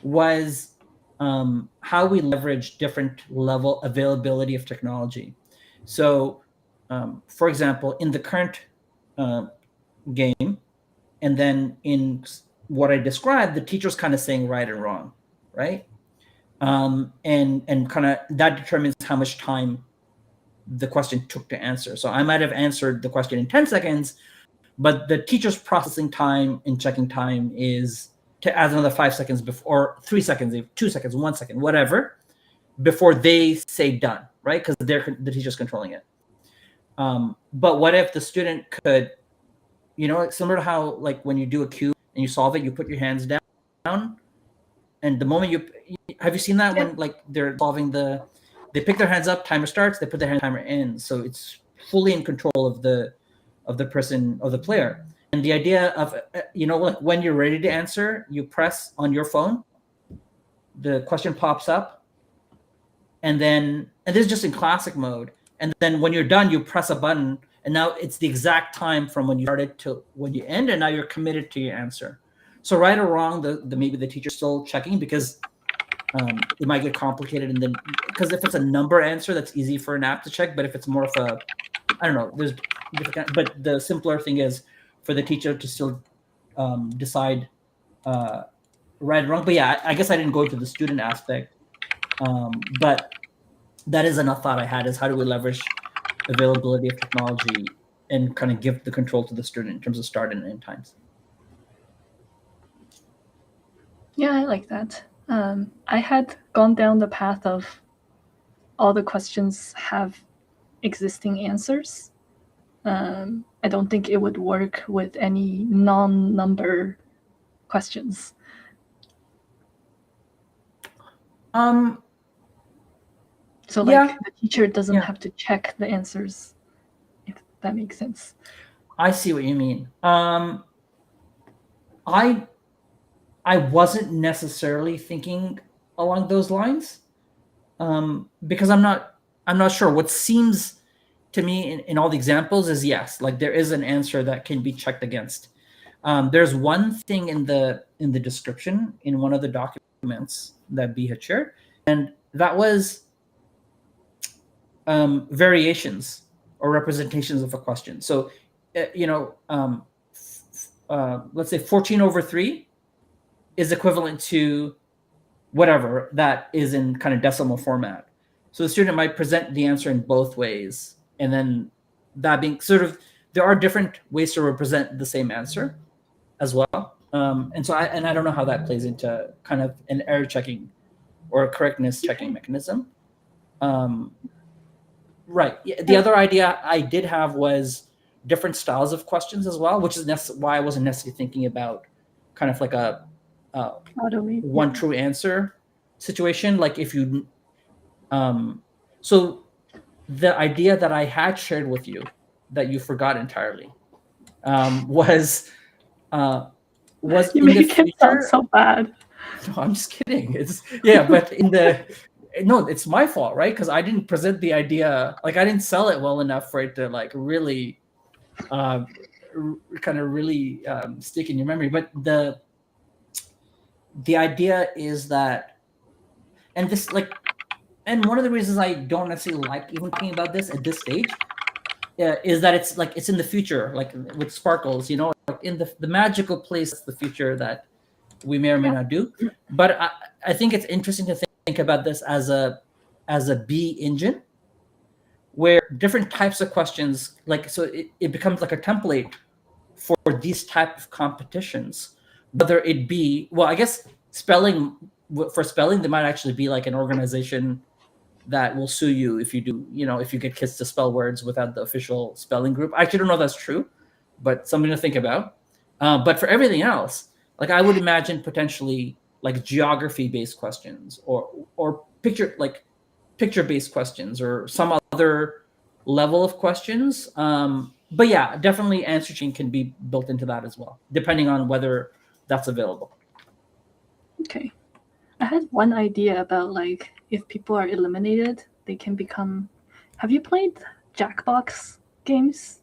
was how we leverage different level availability of technology. So, for example, in the current game, and then in what I described, the teacher's kind of saying right and wrong, right? And kind of that determines how much time the question took to answer. So I might have answered the question in 10 seconds, but the teacher's processing time and checking time is to add another 5 seconds before, or 3 seconds, 2 seconds, 1 second, whatever, before they say done, right? Because the teacher's controlling it. But what if the student could, similar to how like when you do a cube and you solve it, you put your hands down, and the moment have you seen that when like they're solving they pick their hands up, timer starts, they put their timer in, so it's fully in control of the person, of the player. And the idea of like when you're ready to answer, you press on your phone, the question pops up, and this is just in classic mode, and then when you're done, you press a button, and now it's the exact time from when you started to when you end, and now you're committed to your answer. So right or wrong, maybe the teacher's still checking because it might get complicated, and then because if it's a number answer, that's easy for an app to check. But if it's more of a, I don't know, there's different. But the simpler thing is for the teacher to still decide right or wrong. But yeah, I guess I didn't go into the student aspect. But that is another thought I had: is how do we leverage availability of technology and kind of give the control to the student in terms of start and end times. Yeah, I like that. I had gone down the path of all the questions have existing answers. I don't think it would work with any non-number questions. So like the teacher doesn't have to check the answers, if that makes sense. I see what you mean. I wasn't necessarily thinking along those lines, because I'm not sure. What seems to me in all the examples is yes, like there is an answer that can be checked against. There's one thing in the description in one of the documents that B had shared, and that was variations or representations of a question. So, let's say 14/3 is equivalent to whatever that is in kind of decimal format. So the student might present the answer in both ways, and then that being sort of, there are different ways to represent the same answer as well. And so I don't know how that plays into kind of an error checking or a correctness checking mechanism. Right. Yeah, the other idea I did have was different styles of questions as well, which is why I wasn't necessarily thinking about kind of like a one true answer situation. Like if you, so the idea that I had shared with you that you forgot entirely was you make it sound so bad. No, I'm just kidding. It's but no, it's my fault, right? Because I didn't present the idea, like I didn't sell it well enough for it to like really kind of really stick in your memory. But the idea is that, and this like, and one of the reasons I don't necessarily like even thinking about this at this stage is that it's like it's in the future, like with sparkles, like in the magical place, the future that we may or may not do. But I think it's interesting to think about this as a B engine, where different types of questions, like, so it becomes like a template for these type of competitions, whether it be, well, I guess spelling, they might actually be like an organization that will sue you if you do, if you get kids to spell words without the official spelling group. I actually don't know if that's true, but something to think about. But for everything else, like I would imagine potentially like geography-based questions or picture-based questions or some other level of questions. But yeah, definitely answer chain can be built into that as well, depending on whether that's available. Okay. I had one idea about like if people are eliminated, they can become. Have you played Jackbox games?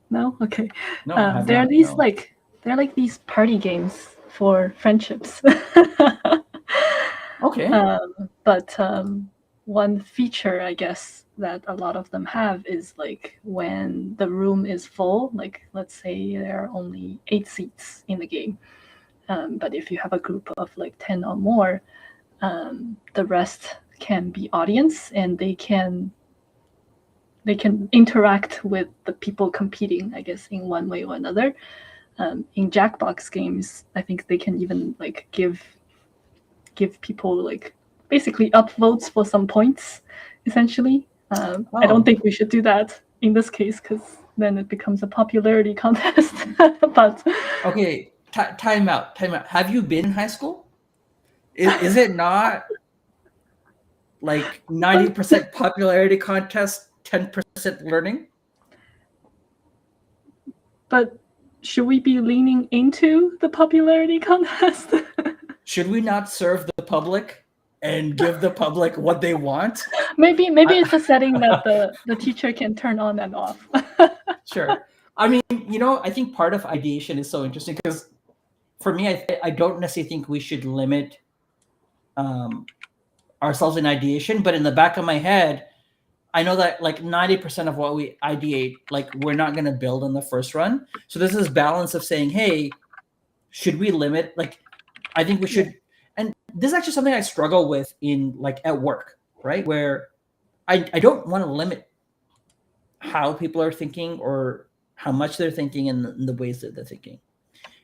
No? Okay. No, they're these like they're like these party games for friendships. Okay. But one feature, I guess, that a lot of them have is like when the room is full, like let's say there are only 8 seats in the game. But if you have a group of like 10 or more, the rest can be audience and they can interact with the people competing, I guess, in one way or another. In Jackbox games, I think they can even like give people like basically upvotes for some points, essentially. I don't think we should do that in this case because then it becomes a popularity contest. But okay, time out. Have you been in high school? Is it not like 90% popularity contest, 10% learning? But should we be leaning into the popularity contest? Should we not serve the public and give the public what they want? Maybe it's a setting that the teacher can turn on and off. Sure. I mean, I think part of ideation is so interesting because for me, I don't necessarily think we should limit ourselves in ideation, but in the back of my head, I know that like 90% of what we ideate, like we're not going to build in the first run. So there's this balance of saying, hey, should we limit? Like, I think we should. And this is actually something I struggle with in like at work, right? Where I don't want to limit how people are thinking or how much they're thinking and the ways that they're thinking.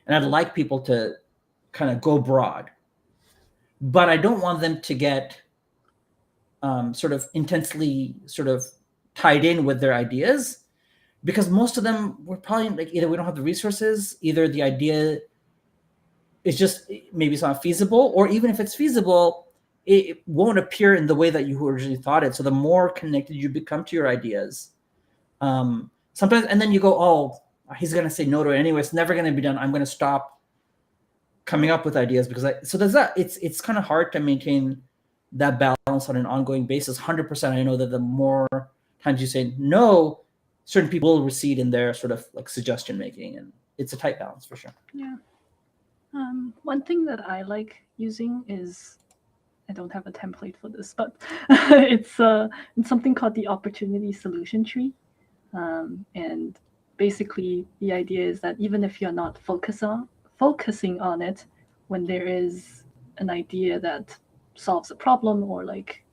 And I'd like people to kind of go broad, but I don't want them to get sort of intensely sort of tied in with their ideas, because most of them we're probably like either we don't have the resources, either the idea is just maybe it's not feasible, or even if it's feasible, it won't appear in the way that you originally thought it. So the more connected you become to your ideas, sometimes, and then you go, oh, he's going to say no to it anyway. It's never going to be done. I'm going to stop coming up with ideas because so there's that. It's kind of hard to maintain that balance on an ongoing basis, 100%, I know that the more times you say no, certain people will recede in their sort of like suggestion making, and it's a tight balance for sure. Yeah. One thing that I like using is, I don't have a template for this, but it's something called the opportunity solution tree. And basically the idea is that even if you're not focusing on it, when there is an idea that solves a problem or like,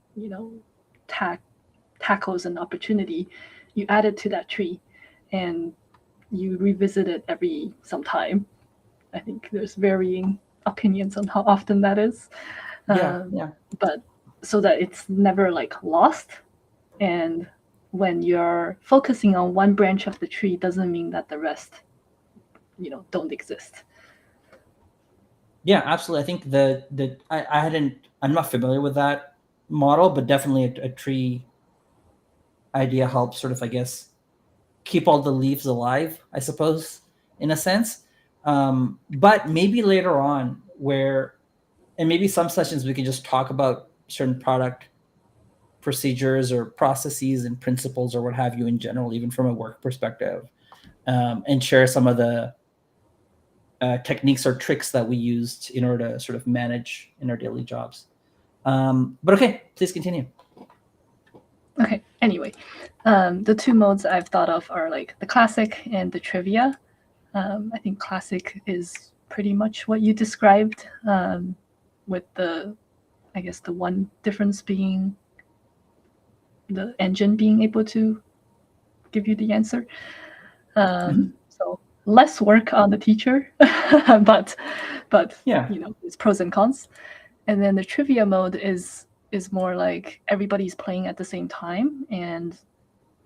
tackles an opportunity, you add it to that tree and you revisit it every some time. I think there's varying opinions on how often that is. Yeah. But so that it's never like lost. And when you're focusing on one branch of the tree, doesn't mean that the rest, don't exist. Yeah, absolutely. I think I'm not familiar with that model, but definitely a tree idea helps sort of, I guess, keep all the leaves alive, I suppose, in a sense. But maybe later on and maybe some sessions we can just talk about certain product procedures or processes and principles or what have you in general, even from a work perspective, and share some of the techniques or tricks that we used in order to sort of manage in our daily jobs. But okay, please continue. Okay, anyway, the two modes I've thought of are like the classic and the trivia. I think classic is pretty much what you described, with the one difference being the engine being able to give you the answer. So less work on the teacher, but Yeah. it's pros and cons. And then the trivia mode is more like everybody's playing at the same time, and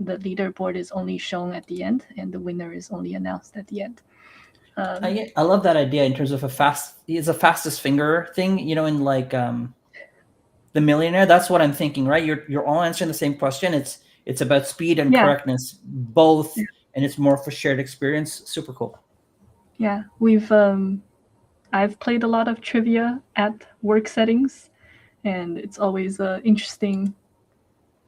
the leaderboard is only shown at the end, and the winner is only announced at the end. I love that idea in terms of it's a fastest finger thing, in like The Millionaire. That's what I'm thinking, right? You're all answering the same question. It's about speed and correctness, both, and it's more for shared experience. Super cool. Yeah, I've played a lot of trivia at work settings, and it's always interesting.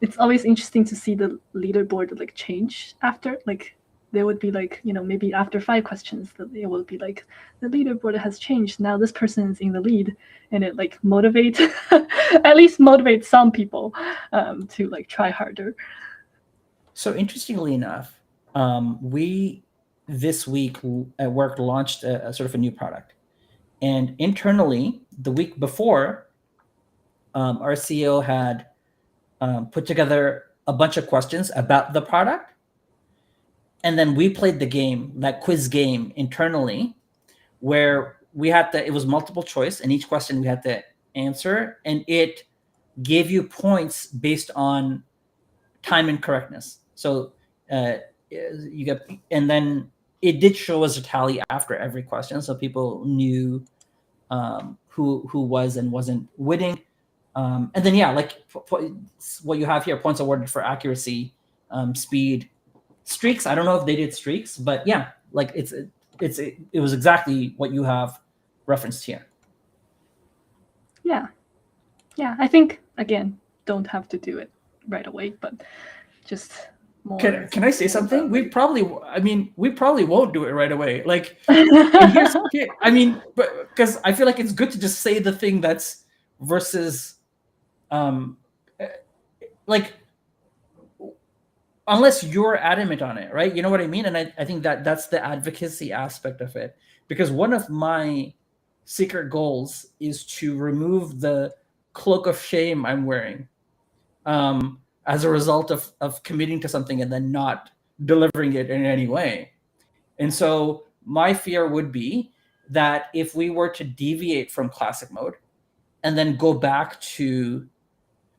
It's always interesting to see the leaderboard like change after, like there would be like, maybe after 5 questions, it will be like the leaderboard has changed. Now this person is in the lead, and it like motivates at least motivates some people to like try harder. So interestingly enough, we this week at work launched a sort of a new product, and internally the week before, our CEO had put together a bunch of questions about the product, and then we played that quiz game internally, where it was multiple choice, and each question we had to answer, and it gave you points based on time and correctness. So you get, and then it did show us a tally after every question, so people knew who was and wasn't winning. And then what you have here, points awarded for accuracy, speed, streaks. I don't know if they did streaks, but yeah, like it was exactly what you have referenced here. Yeah, I think again, don't have to do it right away, but just more. Can I say something? We probably won't do it right away. Like, because I feel like it's good to just say the thing that's versus, like, unless you're adamant on it, right? You know what I mean? And I think that's the advocacy aspect of it, because one of my secret goals is to remove the cloak of shame I'm wearing, as a result of committing to something and then not delivering it in any way. And so my fear would be that if we were to deviate from classic mode and then go back to,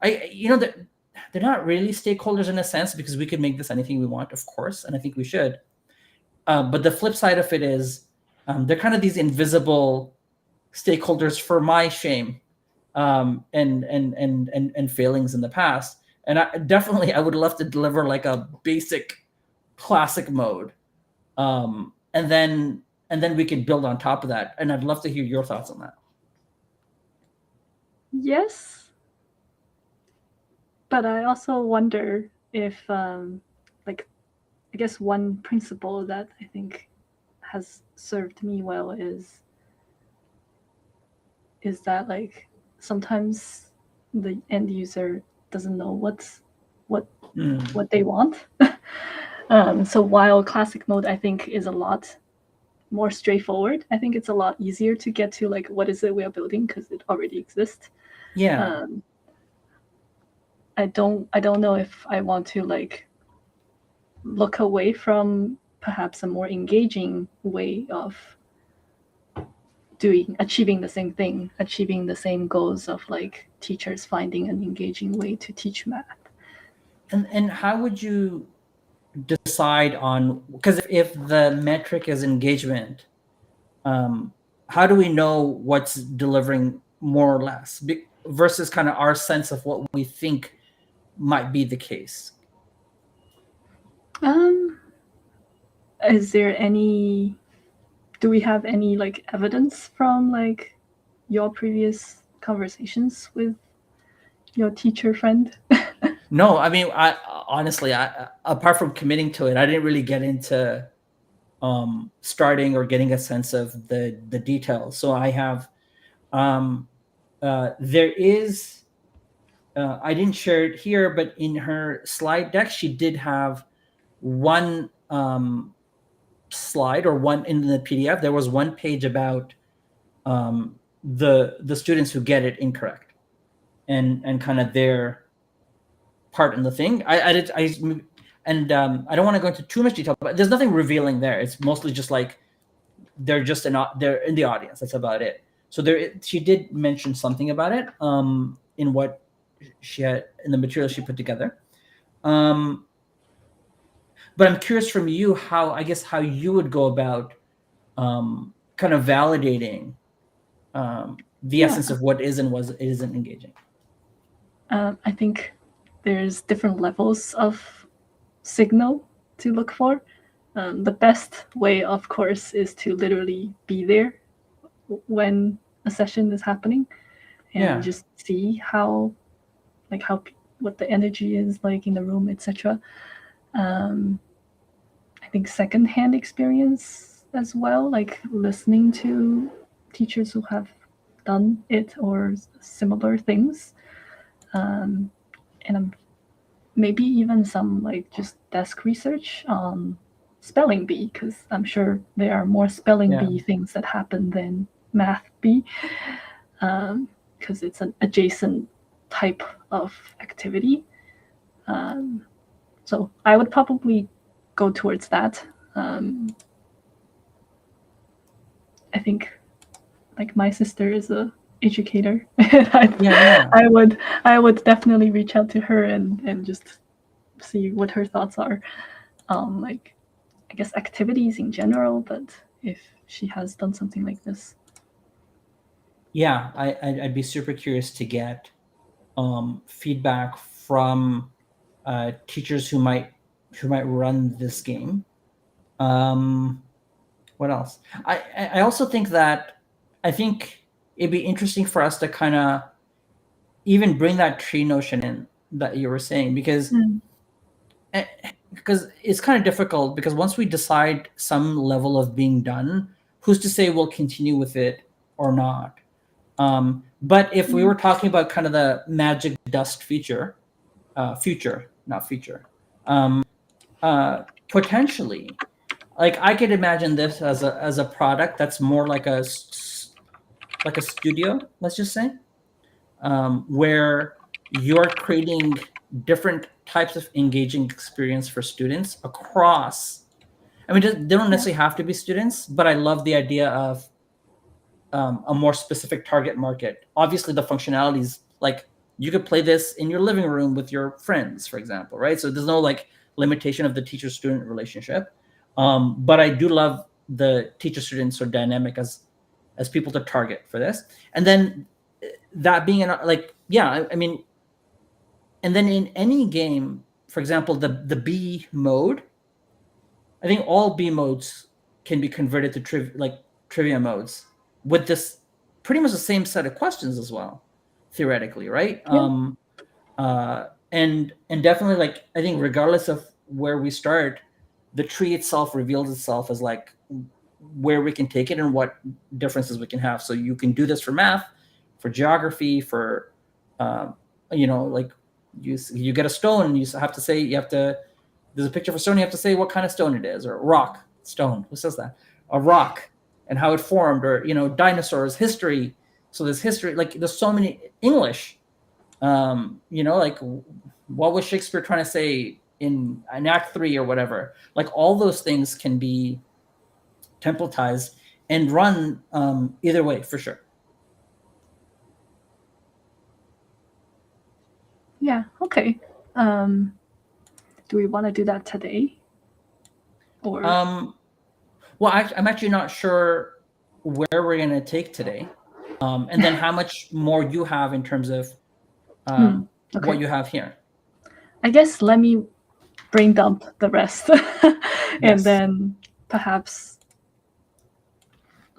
they're not really stakeholders in a sense, because we could make this anything we want, of course, and I think we should. But the flip side of it is, they're kind of these invisible stakeholders for my shame, and failings in the past. And I would love to deliver like a basic classic mode, and then we can build on top of that. And I'd love to hear your thoughts on that. Yes, But I also wonder if, like, I guess one principle that I think has served me well is that, like, sometimes the end user doesn't know what they want. So while classic mode, I think, is a lot more straightforward, I think it's a lot easier to get to, like, what is it we are building, because it already exists. Yeah. I don't know if I want to, like, look away from perhaps a more engaging way of achieving the same thing, achieving the same goals of, like, teachers finding an engaging way to teach math. And how would you decide on, because if the metric is engagement, how do we know what's delivering more or less versus kind of our sense of what we think might be the case? Is there any, do we have any, like, evidence from, like, your previous conversations with your teacher friend? No, I mean, I honestly, apart from committing to it, I didn't really get into starting or getting a sense of the details. So I have there is I didn't share it here, but in her slide deck she did have one slide, or one in the PDF, there was one page about the students who get it incorrect and kind of their part in the thing. I don't want to go into too much detail, but there's nothing revealing there. It's mostly just like they're in the audience. That's about it. So she did mention something about it in what she had in the material she put together. But I'm curious from you how you would go about kind of validating the essence of what is and isn't engaging. I think there's different levels of signal to look for. The best way, of course, is to literally be there when a session is happening and just see what the energy is like in the room, etc. I think secondhand experience as well, like listening to teachers who have done it or similar things, and maybe even some, like, just desk research on spelling bee, because I'm sure there are more spelling bee things that happen than math bee, because it's an adjacent type of activity. So I would probably go towards that. I think, like, my sister is a educator. I would definitely reach out to her and just see what her thoughts are, like, I guess activities in general, but if she has done something like this. Yeah, I'd be super curious to get feedback from teachers who might run this game. What else? I also think that it'd be interesting for us to kind of even bring that tree notion in that you were saying, because it's kind of difficult, because once we decide some level of being done, who's to say we'll continue with it or not? But if we were talking about kind of the magic dust future, potentially, like, I could imagine this as a product that's more like a studio, let's just say, where you're creating different types of engaging experience for students across. I mean, they don't necessarily have to be students, but I love the idea of a more specific target market. Obviously, the functionalities, like, you could play this in your living room with your friends, for example, right? So there's no, like, limitation of the teacher-student relationship. But I do love the teacher-student sort of dynamic as people to target for this. And then that being I mean, and then in any game, for example, the B mode, I think all B modes can be converted to trivia modes with this pretty much the same set of questions as well, theoretically, right? Yeah. and definitely, like, I think regardless of where we start, the tree itself reveals itself as like where we can take it and what differences we can have. So you can do this for math, for geography, for like you get a stone and you have to say there's a picture of a stone, you have to say what kind of stone it is, or rock, stone, who says that, a rock, and how it formed, or dinosaurs, history. So there's history, like there's so many, English, like what was Shakespeare trying to say in an act 3 or whatever. Like all those things can be templatized and run either way for sure. Yeah. Okay. Do we want to do that today? Or well, I'm actually not sure where we're going to take today, and then how much more you have in terms of okay. what you have here. I guess let me brain dump the rest, and Yes. then perhaps,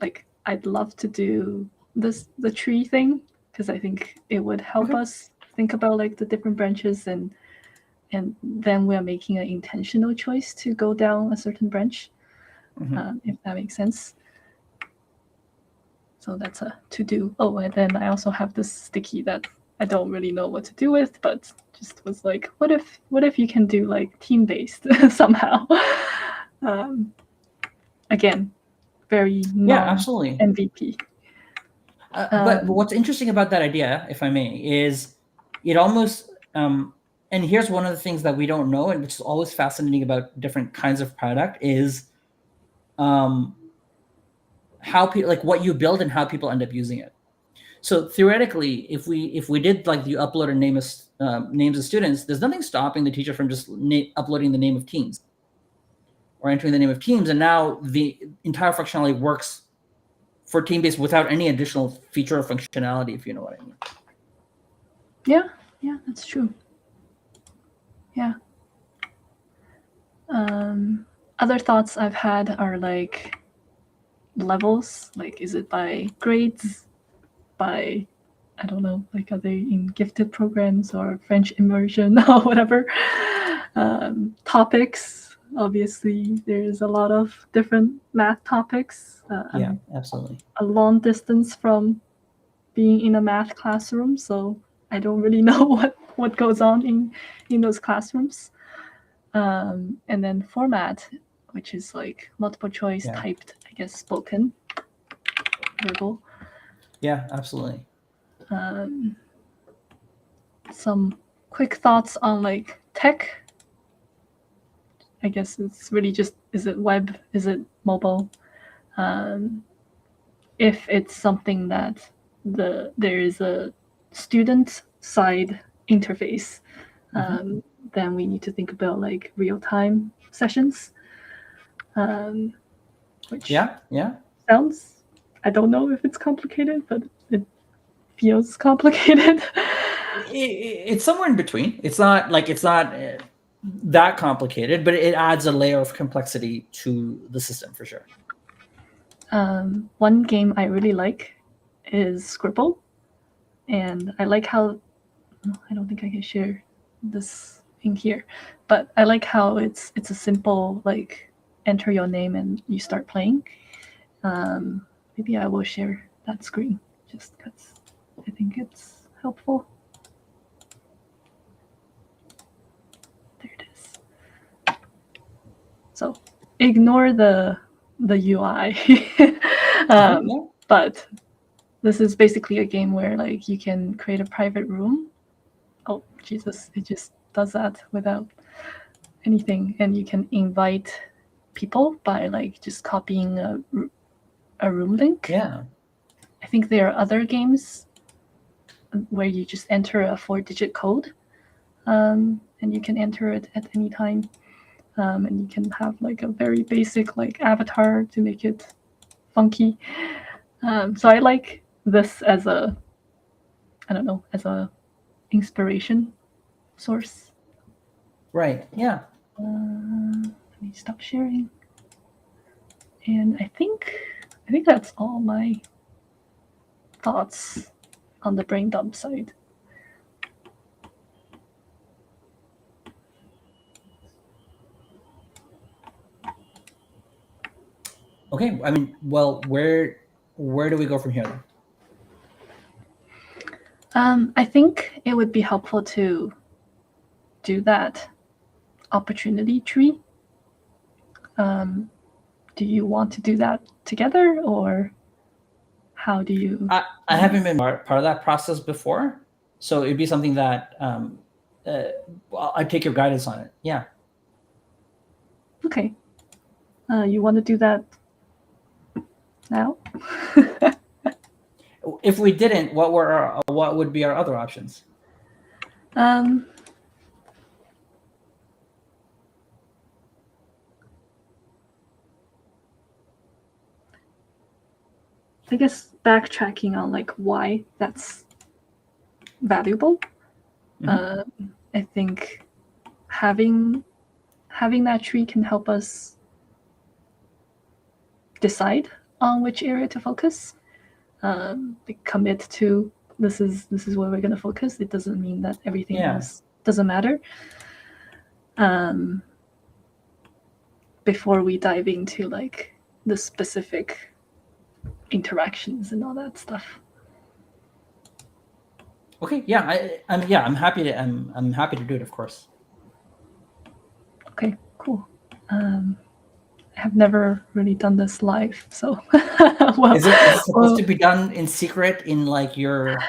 like, I'd love to do the tree thing, because I think it would help Okay. us think about like the different branches, and then we're making an intentional choice to go down a certain branch, Mhm. if that makes sense. So that's a to do. Oh, and then I also have this sticky that I don't really know what to do with, but just was like, what if you can do like team based somehow? Again, very Yeah, absolutely. MVP. But what's interesting about that idea, if I may, is it almost and here's one of the things that we don't know, and which is always fascinating about different kinds of product, is how people, like what you build and how people end up using it. So theoretically, if we did like you upload a names of students, there's nothing stopping the teacher from just uploading the name of teams or entering the name of teams, and now the entire functionality works for team-based without any additional feature or functionality, if you know what I mean. Yeah, that's true. Yeah. Other thoughts I've had are like levels. Like, is it by grades? By, I don't know, like are they in gifted programs or French immersion or whatever? Topics. Obviously, there's a lot of different math topics. Yeah, absolutely. A long distance from being in a math classroom, so I don't really know what goes on in those classrooms. And then format, which is like multiple choice, typed, I guess, spoken, verbal. Yeah, absolutely. Some quick thoughts on like tech. I guess it's really just, is it web? Is it mobile? If it's something that there is a student side interface, then we need to think about like real-time sessions, which sounds, I don't know if it's complicated, but it feels complicated. It's somewhere in between. It's not that complicated, but it adds a layer of complexity to the system for sure. One game I really like is Scribble, and I like how, I don't think I can share this in here, but I like how it's a simple, like, enter your name and you start playing. Maybe I will share that screen just because I think it's helpful. There it is. So ignore the UI. But this is basically a game where like you can create a private room. Oh Jesus, it just does that without anything, and you can invite people by like just copying a room link. Yeah. I think there are other games where you just enter a 4-digit code, and you can enter it at any time, and you can have like a very basic like avatar to make it funky. So I like this as a, I don't know, as a inspiration source. Right. Yeah. Let me stop sharing. And I think that's all my thoughts on the brain dump side. Okay. I mean, well, where do we go from here then? I think it would be helpful to do that opportunity tree. Do you want to do that together, or how do you? I haven't been part of that process before, so it'd be something that well, I'd take your guidance on it. Yeah. Okay. You want to do that now? If we didn't, what would be our other options? Um, I guess backtracking on like why that's valuable. I think having that tree can help us decide on which area to focus. Commit to this is where we're going to focus. It doesn't mean that everything else doesn't matter. Before we dive into like the specific interactions and all that stuff. Okay. Yeah. I'm happy to. I'm happy to do it. Of course. Okay. Cool. I have never really done this live, so. Well, is it supposed to be done in secret in like behind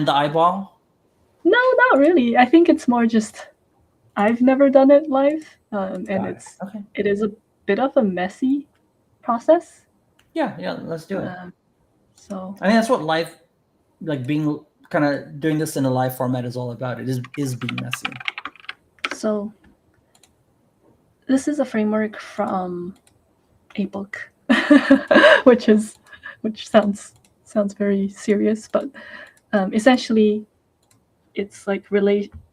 the eyeball? No, not really. I think it's more just I've never done it live, and it is a bit of a messy process. Yeah, let's do it. So I mean, that's what live, like being kind of doing this in a live format is all about. It is being messy. So this is a framework from a book, which sounds very serious, but essentially it's like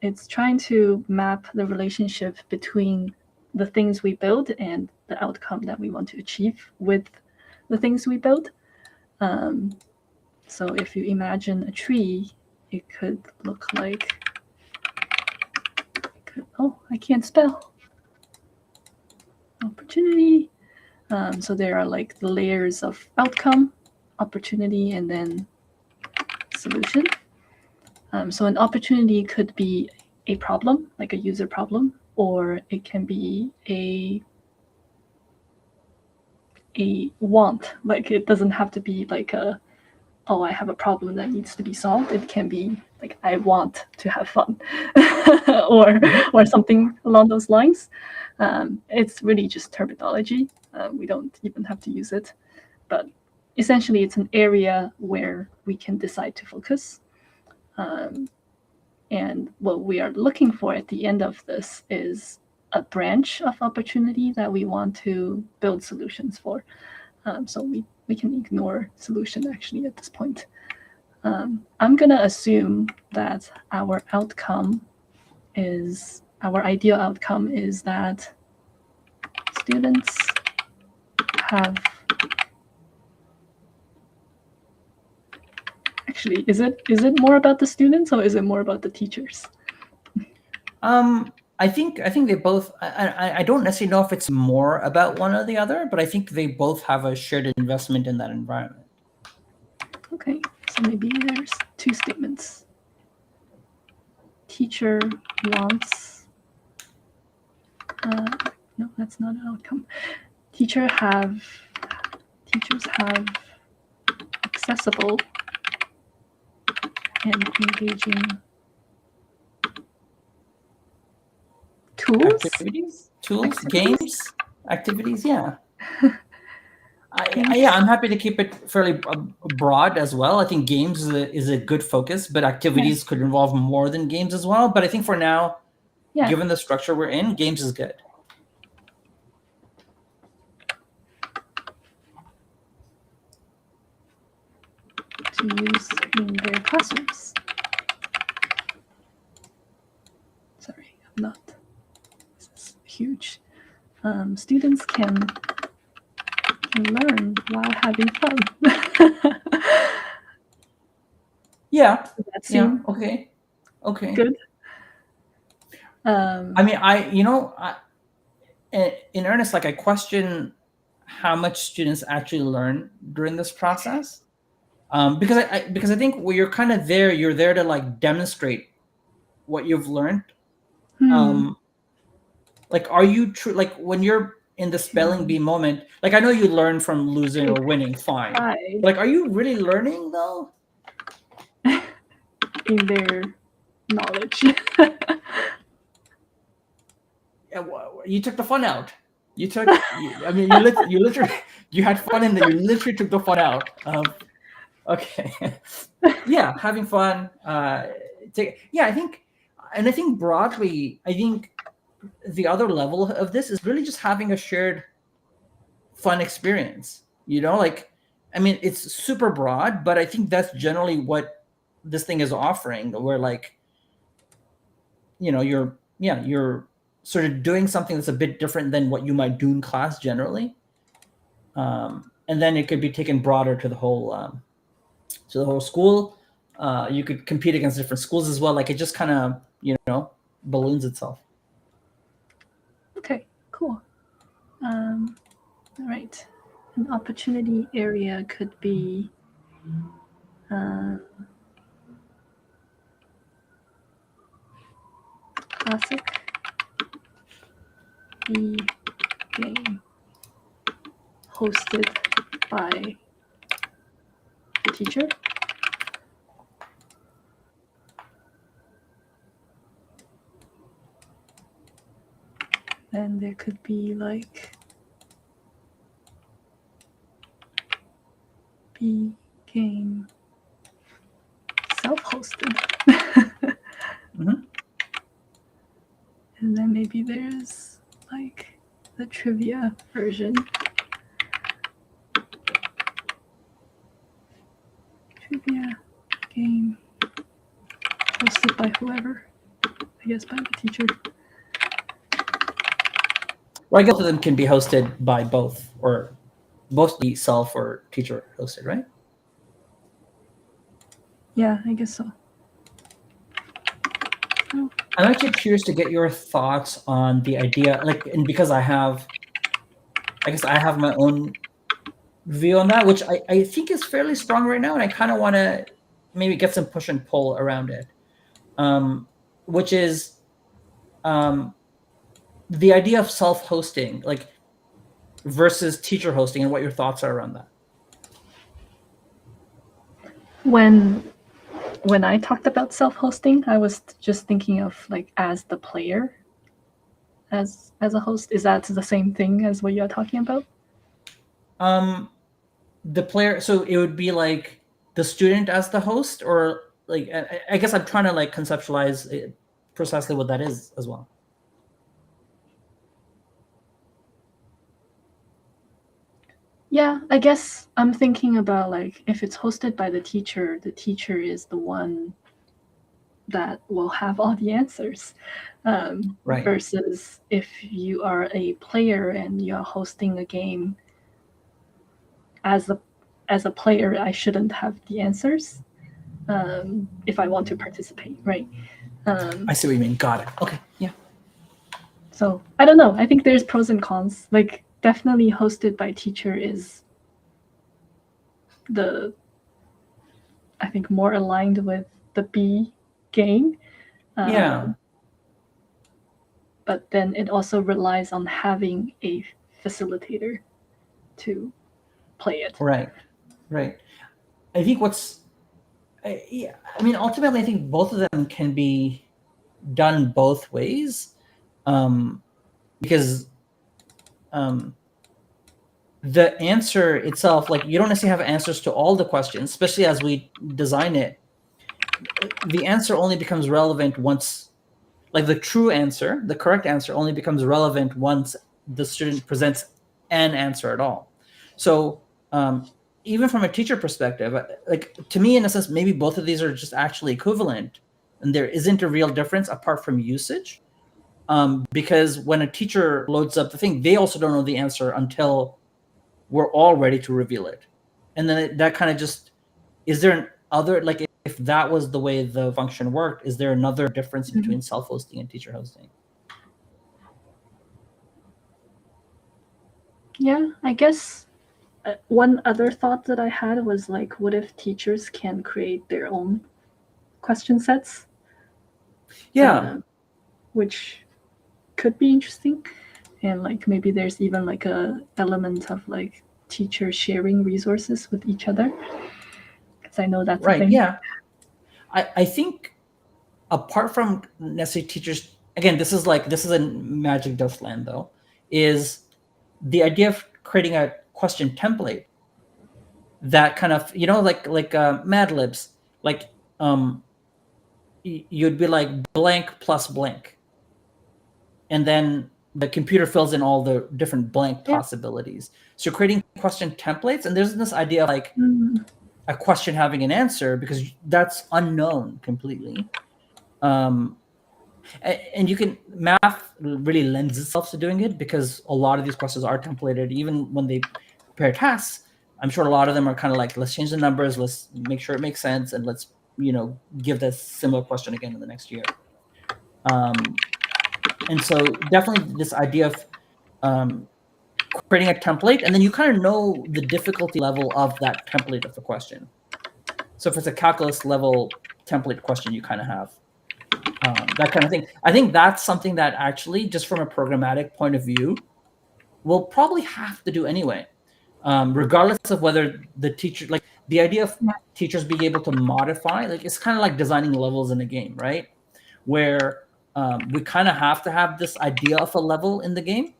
it's trying to map the relationship between the things we build and the outcome that we want to achieve with the things we build. So if you imagine a tree, it could look like I can't spell. Opportunity. So there are like the layers of outcome, opportunity, and then solution. So an opportunity could be a problem, like a user problem, or it can be a want. Like it doesn't have to be like I have a problem that needs to be solved. It can be like I want to have fun, or something along those lines. It's really just terminology. We don't even have to use it, but essentially it's an area where we can decide to focus. And what we are looking for at the end of this is a branch of opportunity that we want to build solutions for. So we can ignore solution actually at this point. I'm going to assume that our ideal outcome is that students have. Actually, is it more about the students or is it more about the teachers? I think they both. I don't necessarily know if it's more about one or the other, but I think they both have a shared investment in that environment. Okay, so maybe there's two statements. Teacher wants. No, that's not an outcome. Teachers have accessible and engaging tools, games, activities. Yeah. I'm happy to keep it fairly broad as well. I think games is a good focus, but activities could involve more than games as well. But I think for now, given the structure we're in, games is good. To use in their classrooms. Sorry, I'm not. This is huge. Students can learn while having fun. Yeah. Okay. Good. I mean, in earnest, like I question how much students actually learn during this process. Because I think when you're kind of there, you're there to like demonstrate what you've learned. Like, are you true? Like when you're in the spelling bee moment, like I know you learn from losing or winning, fine. Right. Like, are you really learning though? In their knowledge. Yeah, you took the fun out. You took. I mean, you literally you had fun in there. You literally took the fun out. Okay. Yeah, having fun. Yeah, I think broadly, I think the other level of this is really just having a shared fun experience. Like, I mean, it's super broad, but I think that's generally what this thing is offering, where like, you're sort of doing something that's a bit different than what you might do in class generally. And then it could be taken broader to the whole school. You could compete against different schools as well. Like it just kind of, balloons itself. Okay, cool. All right. An opportunity area could be classic e-game hosted by the teacher. And there could be like B-game self-hosted. Mhm. And then maybe there's like the trivia version. Trivia game hosted by whoever. I guess by the teacher. Well, I guess both of them can be hosted by both, or both the self or teacher hosted, right? Yeah, I guess so. I'm actually curious to get your thoughts on the idea, like, and because I guess I have my own view on that, which I think is fairly strong right now, and I kind of want to maybe get some push and pull around it, which is the idea of self-hosting, like, versus teacher hosting, and what your thoughts are around that. When I talked about self-hosting, I was just thinking of like as the player, as a host. Is that the same thing as what you're talking about? The player, so it would be like the student as the host, or like I guess I'm trying to like conceptualize it, precisely what that is as well. Yeah, I guess I'm thinking about like if it's hosted by the teacher is the one that will have all the answers. Right. Versus if you are a player and you're hosting a game, as a player, I shouldn't have the answers if I want to participate, right? I see what you mean. Got it. Okay. Yeah. So I don't know. I think there's pros and cons. Like definitely hosted by teacher is I think more aligned with the B game. Yeah. But then it also relies on having a facilitator to play it. Right. I think I mean, ultimately, I think both of them can be done both ways, because the answer itself, like you don't necessarily have answers to all the questions, especially as we design it. The answer only becomes relevant once, like the true answer, the correct answer only becomes relevant once the student presents an answer at all. So even from a teacher perspective, like to me, in a sense, maybe both of these are just actually equivalent, and there isn't a real difference apart from usage. Because when a teacher loads up the thing, they also don't know the answer until we're all ready to reveal it. And then that kind of just, is there an other, like if that was the way the function worked, is there another difference between self-hosting and teacher hosting? Yeah, I guess one other thought that I had was like, what if teachers can create their own question sets? Yeah, Which could be interesting. And like maybe there's even like a element of like teachers sharing resources with each other. Because I know that's a right. thing. Yeah, I think apart from necessarily teachers, again, this is a magic dust land though, is the idea of creating a question template that kind of, like Mad Libs, like you'd be like blank plus blank, and then the computer fills in all the different blank Yeah. possibilities. So creating question templates, and there's this idea of like Mm, a question having an answer because that's unknown completely. Um, and you can math really lends itself to doing it because a lot of these questions are templated. Even when they prepare tasks, I'm sure a lot of them are kind of like, let's change the numbers, let's make sure it makes sense, and let's give this similar question again in the next year. And so definitely this idea of creating a template, and then you kind of know the difficulty level of that template of the question. So if it's a calculus level template question, you kind of have that kind of thing. I think that's something that actually, just from a programmatic point of view, we'll probably have to do anyway, regardless of whether the teacher, like the idea of yeah. teachers being able to modify, like it's kind of like designing levels in a game, right? Where we kind of have to have this idea of a level in the game.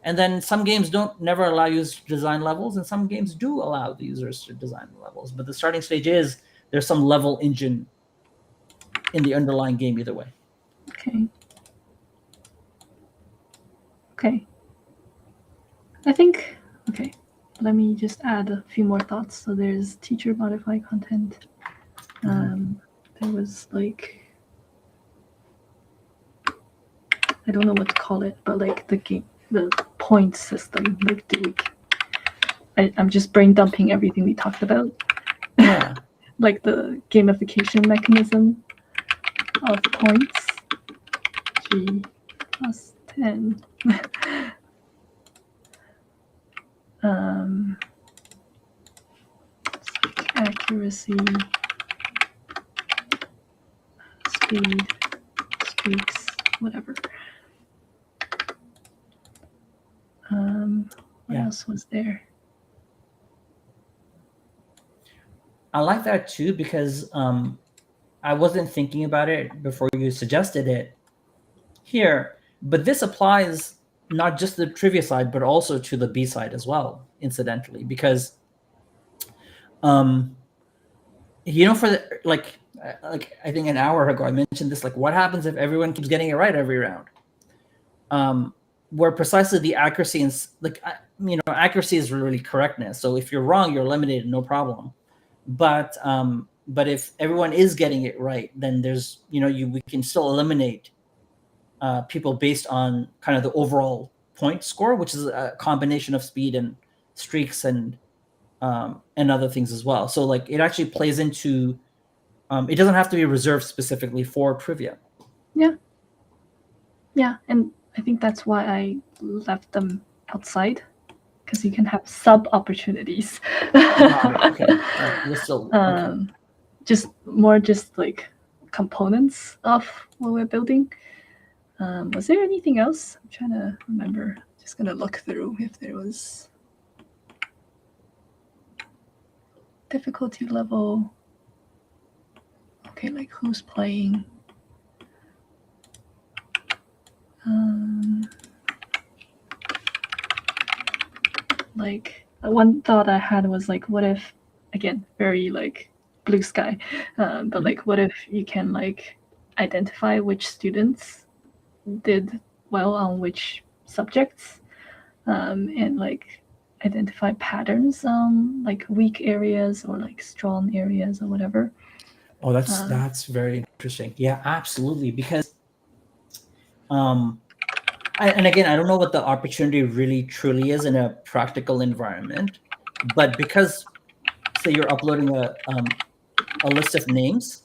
And then some games don't never allow you to design levels, and some games do allow the users to design levels. But the starting stage is there's some level engine in the underlying game either way. Okay. Okay. I think, okay, let me just add a few more thoughts. So there's teacher modified content. There was like, I don't know what to call it, but like the point system. Like, I'm just brain dumping everything we talked about. Yeah. Like the gamification mechanism of points. G plus 10. Accuracy, speed, streaks, whatever. What else was there? I like that too because I wasn't thinking about it before you suggested it here, but this applies not just the trivia side, but also to the B side as well, incidentally, because for the like I think an hour ago I mentioned this, like what happens if everyone keeps getting it right every round? Where precisely the accuracy and accuracy is really correctness. So if you're wrong, you're eliminated, no problem. But if everyone is getting it right, then there's we can still eliminate people based on kind of the overall point score, which is a combination of speed and streaks and other things as well. So like it actually plays into it doesn't have to be reserved specifically for trivia. Yeah, and I think that's why I left them outside, because you can have sub opportunities. Okay. You're still okay. Just like components of what we're building. Was there anything else? I'm trying to remember. Just gonna look through if there was difficulty level. Okay, like who's playing? Like one thought I had was like, what if, again, very like blue sky, but like, what if you can like identify which students did well on which subjects, and like identify patterns, like weak areas or like strong areas or whatever. Oh, that's very interesting. Yeah, absolutely. Because and again, I don't know what the opportunity really truly is in a practical environment, but because say you're uploading a list of names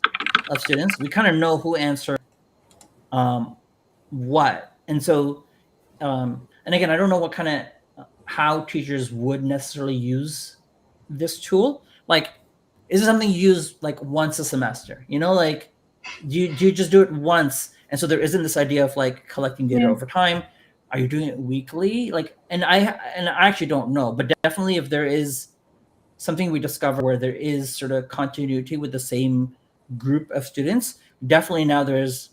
of students, we kind of know who answered what. And so and again, I don't know what kind of how teachers would necessarily use this tool. Like, is it something you use like once a semester? You know, like do you just do it once? And so there isn't this idea of like collecting data Yeah. over time. Are you doing it weekly? Like, and I actually don't know, but definitely if there is something we discover where there is sort of continuity with the same group of students, definitely now there's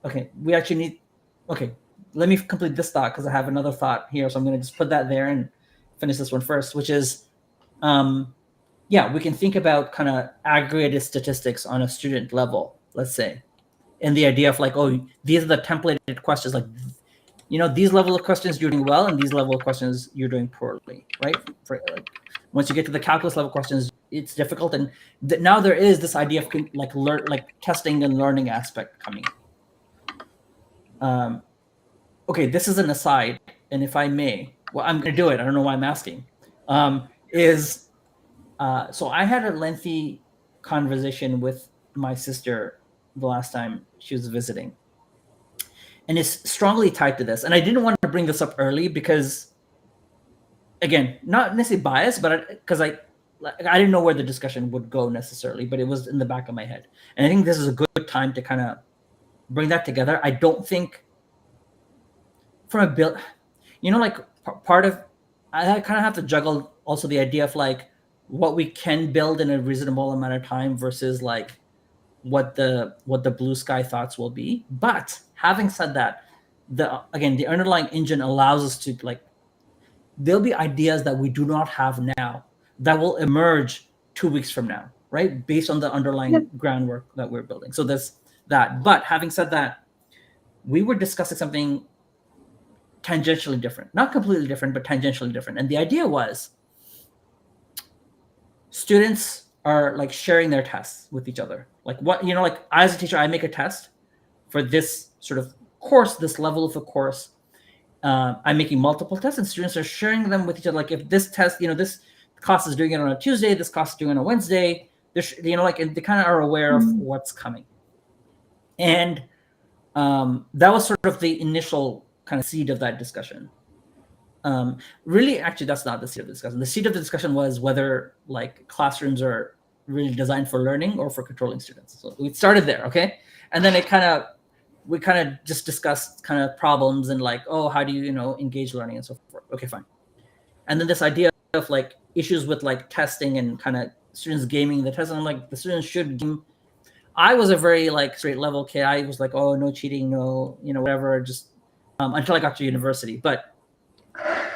okay, we actually need, okay, let me complete this thought because I have another thought here. So I'm going to just put that there and finish this one first, which is, yeah, we can think about kind of aggregated statistics on a student level, let's say, and the idea of like, oh, these are the templated questions, like, you know, these level of questions you're doing well, and these level of questions you're doing poorly, right? For, like, once you get to the calculus level questions, it's difficult, and now there is this idea of like testing and learning aspect coming. Okay, this is an aside, and if I may, well, I'm going to do it. I don't know why I'm asking. So I had a lengthy conversation with my sister the last time she was visiting, and it's strongly tied to this. And I didn't want to bring this up early because, again, not necessarily biased, but because I didn't know where the discussion would go necessarily, but it was in the back of my head. And I think this is a good time to kind of bring that together. I don't think from a build, you know, like part of, I kind of have to juggle also the idea of like what we can build in a reasonable amount of time versus like what the blue sky thoughts will be. But having said that, the underlying engine allows us to like, there'll be ideas that we do not have now that will emerge 2 weeks from now, right? Based on the underlying groundwork that we're building. So there's that. But having said that, we were discussing something tangentially different, not completely different, but tangentially different. And the idea was students are like sharing their tests with each other. Like what, you know, like as a teacher, I make a test for this sort of course, this level of a course. I'm making multiple tests and students are sharing them with each other. Like if this test, you know, this class is doing it on a Tuesday, this class is doing it on a Wednesday, you know, like they kind of are aware of what's coming. And that was sort of the initial kind of seed of that discussion. Really, actually, that's not the seed of the discussion. The seed of the discussion was whether like classrooms are really designed for learning or for controlling students. So we started there, okay? And then we kind of just discussed kind of problems and like, oh, how do you, you know, engage learning and so forth. Okay, fine. And then this idea of like issues with like testing and kind of students gaming the test. And I'm like, the students should game. I was a very like straight level kid. I was like, oh, no cheating, no, you know, whatever, just until I got to university. But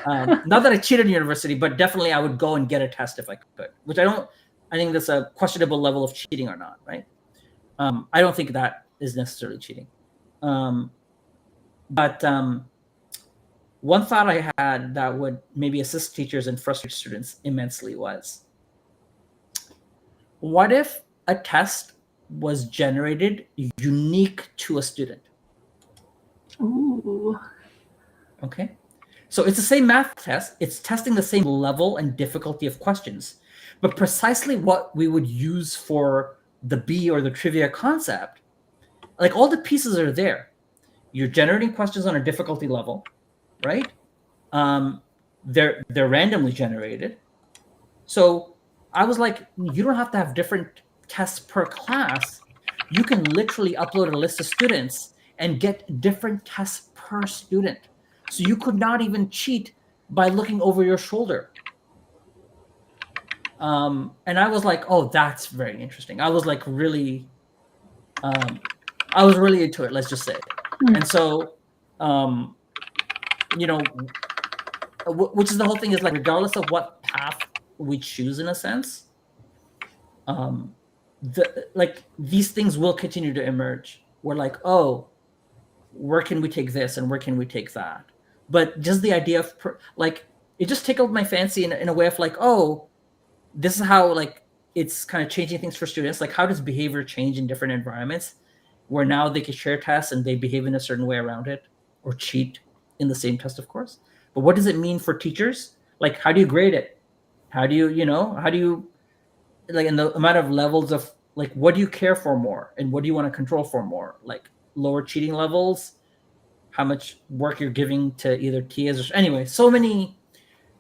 not that I cheated in university, but definitely I would go and get a test if I could, which I think that's a questionable level of cheating or not, right? I don't think that is necessarily cheating. But one thought I had that would maybe assist teachers and frustrate students immensely was, what if a test was generated unique to a student? Ooh. Okay. So it's the same math test. It's testing the same level and difficulty of questions, but precisely what we would use for the B or the trivia concept, like all the pieces are there. You're generating questions on a difficulty level, right? They're randomly generated. So I was like, you don't have to have different tests per class. You can literally upload a list of students and get different tests per student. So you could not even cheat by looking over your shoulder. And I was like, oh, that's very interesting. I was like really, I was really into it, let's just say. And so, you know, which is the whole thing is like, regardless of what path we choose in a sense, like these things will continue to emerge. We're like, oh, where can we take this and where can we take that? But just the idea of like, it just tickled my fancy in a way of like, oh, this is how like it's kind of changing things for students. Like, how does behavior change in different environments where now they can share tests and they behave in a certain way around it or cheat in the same test, of course. But what does it mean for teachers? Like, how do you grade it? How do you, you know, how do you, like, in the amount of levels of like, what do you care for more and what do you want to control for more? Like lower cheating levels, how much work you're giving to either TAs or anyway. So many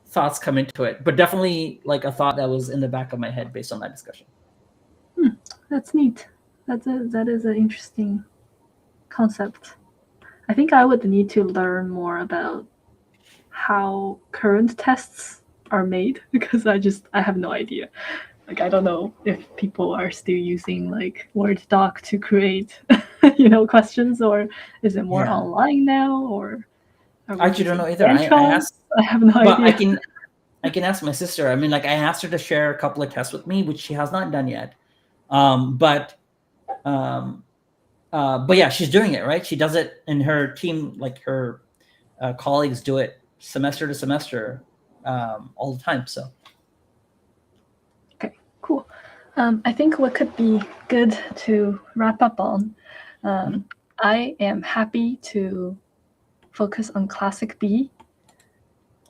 thoughts come into it, but definitely like a thought that was in the back of my head based on that discussion. That's neat. That is an interesting concept. I think I would need to learn more about how current tests are made because I have no idea. Like I don't know if people are still using like Word doc to create questions, or is it more Yeah. online now, or are we I actually don't know using either. I Scantron? asked, I have no but idea. I can ask my sister. I mean, like I asked her to share a couple of tests with me, which she has not done yet. But yeah, she's doing it, right? She does it, and her team, like her colleagues, do it semester to semester all the time. So Okay, cool. I think what could be good to wrap up on, I am happy to focus on Classic B.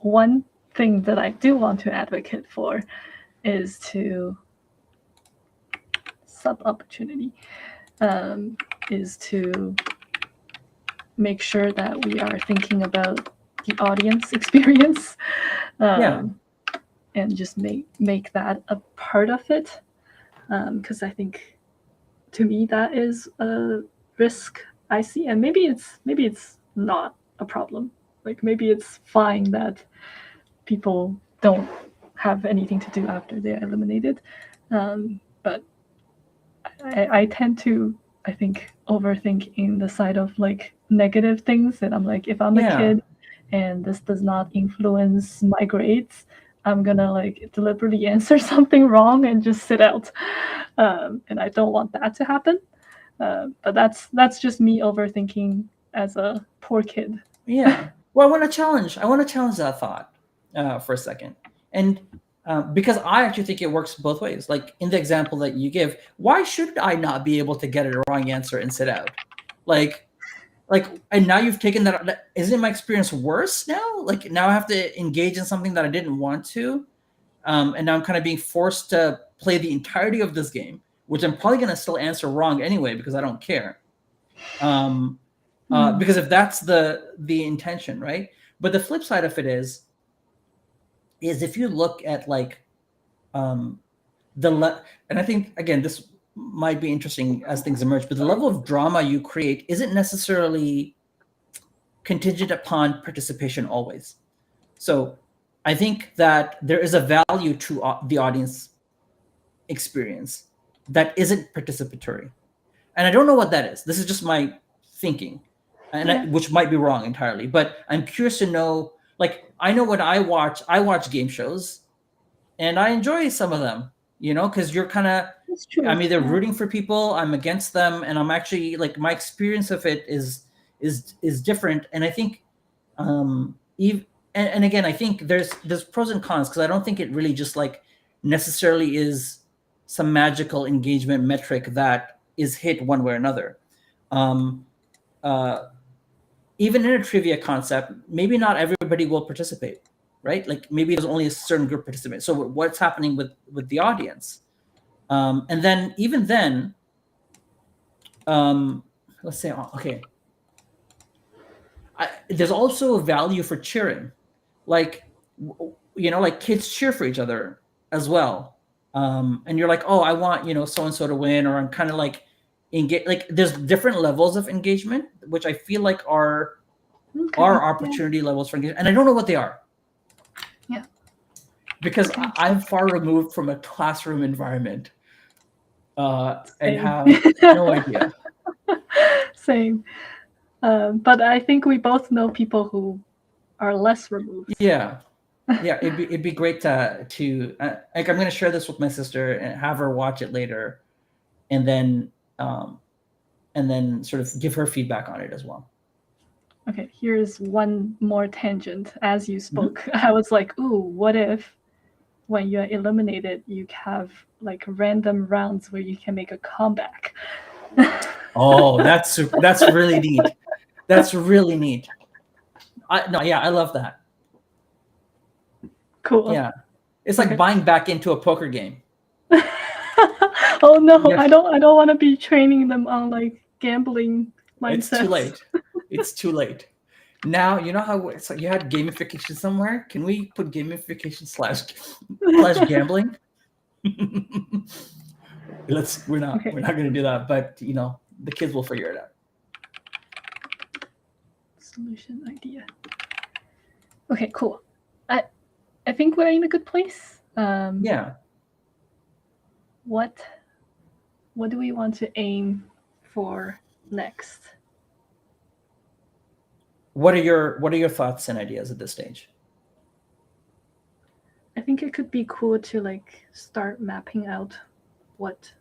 One thing that I do want to advocate for is to sub-opportunity, is to make sure that we are thinking about the audience experience, and just make that a part of it, because I think to me that is a risk I see, and maybe it's not a problem. Like maybe it's fine that people don't have anything to do after they're eliminated, but I tend to, I think, overthink in the side of like negative things, and I'm like, if I'm a kid and this does not influence my grades, I'm gonna like deliberately answer something wrong and just sit out, and I don't want that to happen. But that's just me overthinking as a poor kid. yeah. Well, I want to challenge that thought for a second, and because I actually think it works both ways. Like in the example that you give, why should I not be able to get a wrong answer and sit out? Like, and now you've taken that. Isn't my experience worse now? Like now I have to engage in something that I didn't want to, and now I'm kind of being forced to play the entirety of this game, which I'm probably going to still answer wrong anyway because I don't care. Because if that's the intention, right? But the flip side of it is if you look at like and I think again this might be interesting as things emerge, but the level of drama you create isn't necessarily contingent upon participation always. So I think that there is a value to the audience experience that isn't participatory, and I don't know what that is. This is just my thinking, and which might be wrong entirely, but I'm curious to know. Like I know when I watch game shows, and I enjoy some of them, because you're kind of, I'm either rooting for people, I'm against them, and I'm actually like my experience of it is different. And I think, and again, I think there's pros and cons because I don't think it really just like necessarily is some magical engagement metric that is hit one way or another. Even in a trivia concept, maybe not everybody will participate, right? Like maybe there's only a certain group participate. So what's happening with the audience? And then even then, let's say, okay, there's also a value for cheering, like like kids cheer for each other as well. And you're like, oh, I want so and so to win, or I'm kind of like engage. Like there's different levels of engagement, which I feel like are opportunity levels for engagement, and I don't know what they are. Yeah, because I'm far removed from a classroom environment, and have no idea. Same. But I think we both know people who are less removed. Yeah. It'd be great to like I'm going to share this with my sister and have her watch it later, and then sort of give her feedback on it as well. Okay, here's one more tangent. As you spoke, I was like, ooh, what if when you're eliminated, you have like random rounds where you can make a comeback? Oh, that's really neat. That's really neat. I love that. Cool. Yeah, it's like buying back into a poker game. Oh no, yeah. I don't want to be training them on like gambling mindset. It's too late. It's too late. Now you know how it's like you had gamification somewhere. Can we put gamification slash gambling? We're not Okay. gonna do that, but you know the kids will figure it out. Solution idea. Okay, cool. I think we're in a good place. Yeah. What do we want to aim for next? What are your thoughts and ideas at this stage? I think it could be cool to like start mapping out what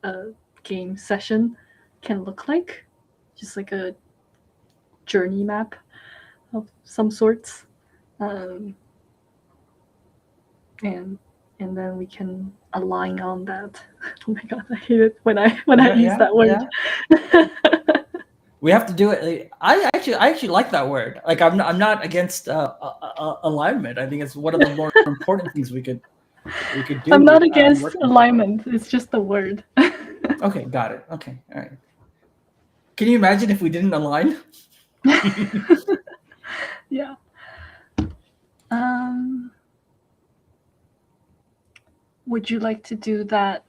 a game session can look like, just like a journey map of some sorts, and then we can align on that. Oh my god, I hate it when I use that word. Yeah. We have to do it. I actually like that word. Like I'm not against alignment. I think it's one of the more important things we could do. I'm not against alignment. It's just the word. Okay, got it. Okay, all right. Can you imagine if we didn't align? Yeah. Would you like to do that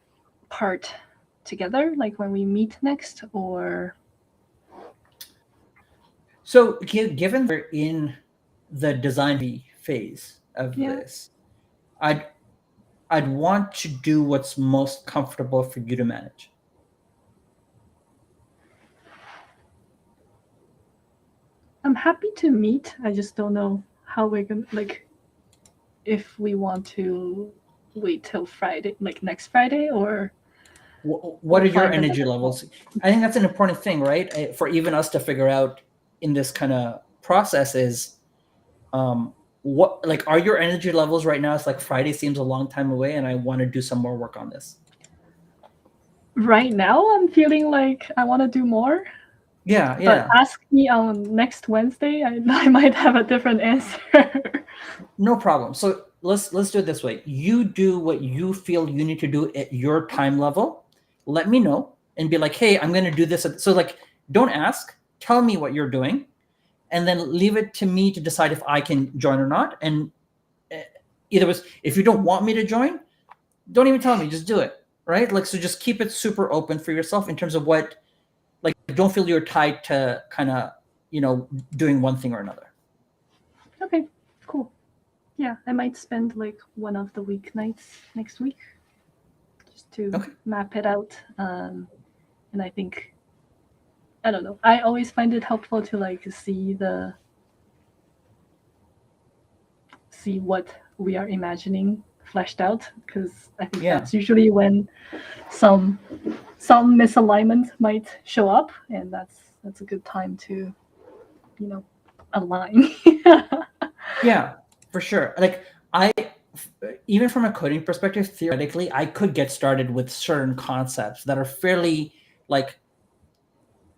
part together, like when we meet next, or? So, given we're in the design phase of this, I'd want to do what's most comfortable for you to manage. I'm happy to meet. I just don't know how we're gonna, like, if we want to wait till Friday, like next Friday, or what are your energy levels? I think that's an important thing, right? For even us to figure out in this kind of process is, what, like, are your energy levels right now? It's like Friday seems a long time away, and I want to do some more work on this. Right now, I'm feeling like I want to do more. Yeah. But ask me on next Wednesday, I might have a different answer. No problem. So let's do it this way. You do what you feel you need to do at your time level. Let me know and be like, hey, I'm going to do this. So like, don't ask. Tell me what you're doing, and then leave it to me to decide if I can join or not. And either way, if you don't want me to join, don't even tell me. Just do it, right? Like, so just keep it super open for yourself in terms of what, like, don't feel you're tied to kind of, doing one thing or another. Okay, cool. Yeah, I might spend like one of the weeknights next week just to map it out. And I think, I don't know, I always find it helpful to like see what we are imagining fleshed out, because I think that's usually when some misalignment might show up, and that's a good time to align. Yeah, for sure. Like, even from a coding perspective, theoretically, I could get started with certain concepts that are fairly, like,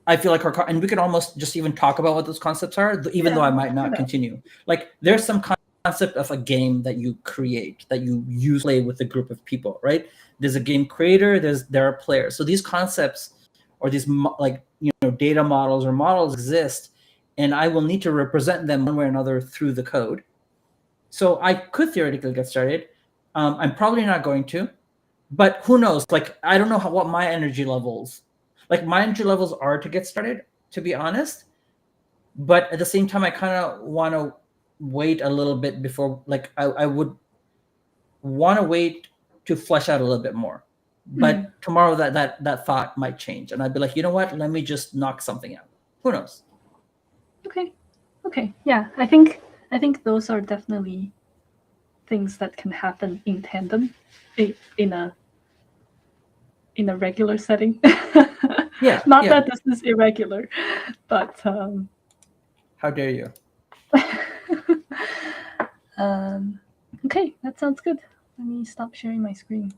I feel like and we could almost just even talk about what those concepts are, even though I might not continue. Like, there's some concept of a game that you create, that you use play with a group of people, right? There's a game creator, there are players. So these concepts, or these data models or models exist, and I will need to represent them one way or another through the code. So I could theoretically get started. I'm probably not going to, but who knows? Like, I don't know what my energy levels. Like, my energy levels are to get started, to be honest. But at the same time, I kind of want to wait a little bit before, like, I would want to wait to flesh out a little bit more. But tomorrow that thought might change, and I'd be like, you know what? Let me just knock something out. Who knows? Okay. Yeah, I think those are definitely things that can happen in tandem, in a regular setting. Not that this is irregular, but how dare you? Okay, that sounds good. Let me stop sharing my screen.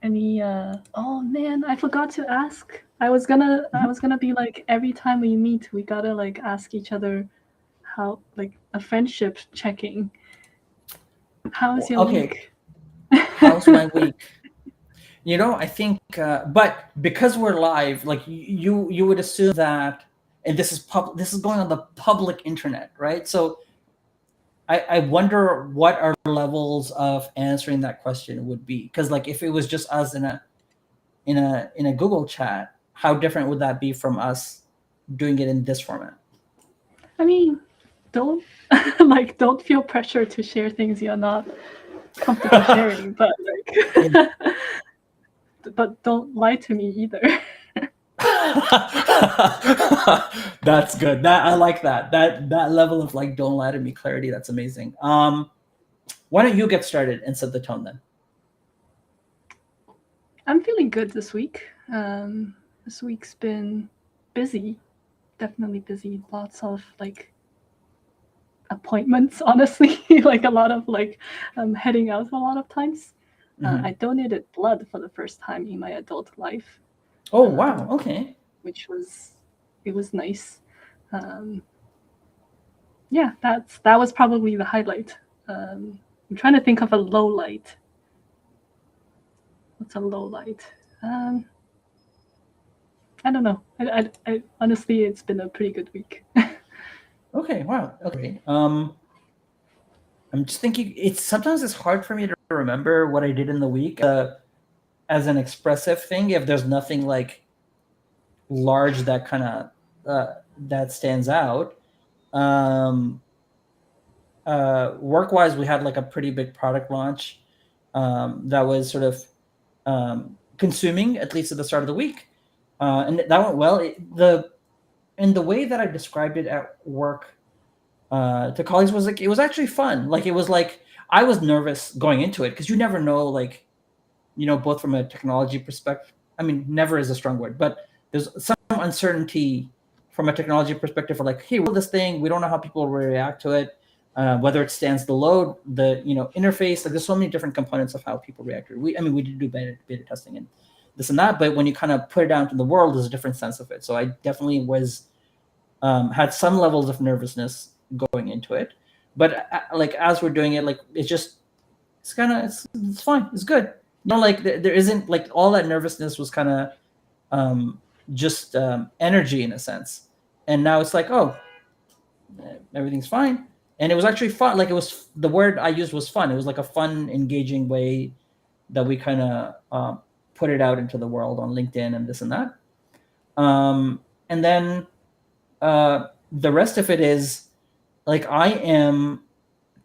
Any oh man, I forgot to ask. I was gonna be like, every time we meet, we gotta like ask each other how, like, a friendship checking. How's your week? How's my week? I think, but because we're live, like, you would assume that and this is going on the public internet, right? So I wonder what our levels of answering that question would be, because like if it was just us in a Google chat, how different would that be from us doing it in this format? I mean, don't don't feel pressure to share things you're not comfortable sharing, but Yeah. but don't lie to me either. That's good. That I like that. That level of like don't lie to me clarity. That's amazing. Why don't you get started and set the tone then? I'm feeling good this week. This week's been busy, definitely busy. Lots of like appointments, honestly. Like a lot of like heading out a lot of times. Mhm. I donated blood for the first time in my adult life, Oh wow. Okay. which was nice. Yeah, that was probably the highlight. I'm trying to think of a low light. What's a low light? I don't know. I honestly, it's been a pretty good week. Okay. Wow. Okay. I'm just thinking. Sometimes it's hard for me to remember what I did in the week as an expressive thing if there's nothing like large that kind of that stands out. Work-wise, we had like a pretty big product launch that was sort of consuming, at least at the start of the week, and that went well. In the way that I described it at work to colleagues was like it was actually fun. Like it was like I was nervous going into it because you never know, like both from a technology perspective. I mean, never is a strong word, but there's some uncertainty from a technology perspective. For like, hey, we built this thing, we don't know how people will react to it. Whether it stands the load, the interface, like there's so many different components of how people react to it. We did do beta testing and this and that, but when you kind of put it out into the world, there's a different sense of it. So I definitely was had some levels of nervousness going into it, but like as we're doing it, like it's fine, it's good. Like there isn't like all that nervousness was kind of just energy in a sense, and now it's like everything's fine. And it was actually fun. Like it was, the word I used was fun. It was like a fun, engaging way that we kind of put it out into the world on LinkedIn and this and that. And then the rest of it is like I am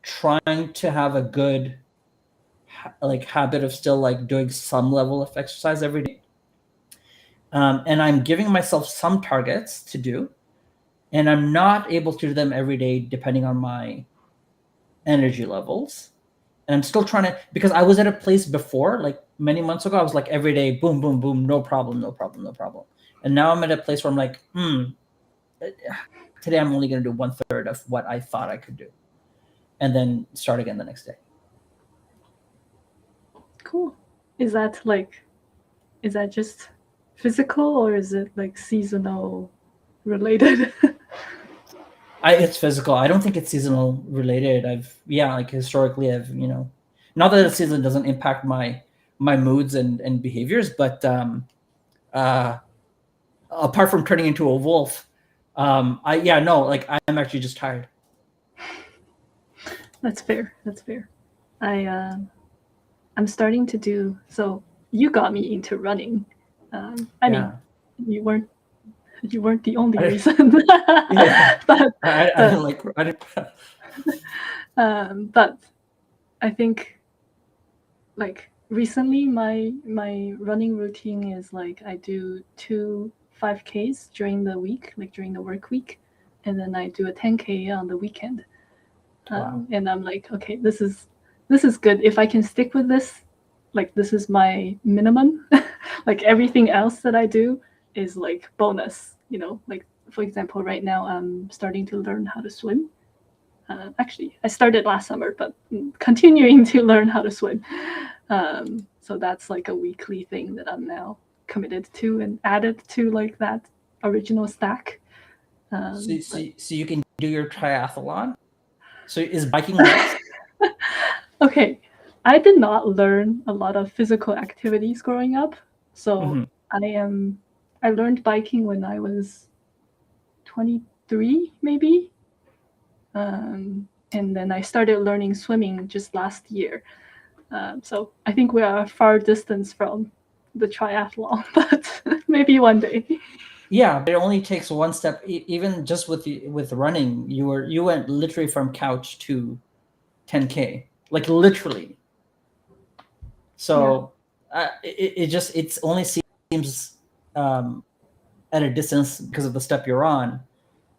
trying to have a good like habit of still like doing some level of exercise every day. And I'm giving myself some targets to do, and I'm not able to do them every day depending on my energy levels. And I'm still trying to, because I was at a place before, like many months ago, I was like every day, boom, boom, boom, no problem, no problem, no problem. And now I'm at a place where I'm like, today I'm only going to do 1/3 of what I thought I could do, and then start again the next day. Cool. Is that just physical, or is it like seasonal related? It's physical. I don't think it's seasonal related. Like historically I've, not that the season doesn't impact my moods and behaviors, but apart from turning into a wolf, I'm actually just tired. That's fair. I'm starting to do so. You got me into running. I mean, you weren't the only reason. But but I think like recently my running routine is like I do 2 5Ks during the week, like during the work week, and then I do a 10K on the weekend. Wow. And I'm like, okay, this is good. If I can stick with this, like this is my minimum. Like everything else that I do is like bonus, like for example, right now I'm starting to learn how to swim. Actually, I started last summer, but continuing to learn how to swim. So that's like a weekly thing that I'm now committed to and added to like that original stack. So you can do your triathlon. So is biking next? Okay, I did not learn a lot of physical activities growing up. So I learned biking when I was 23 maybe. And then I started learning swimming just last year. So I think we are far distance from the triathlon, but maybe one day. Yeah, but it only takes one step. Even just with running, you went literally from couch to 10K, like literally. So it's only seems at a distance because of the step you're on,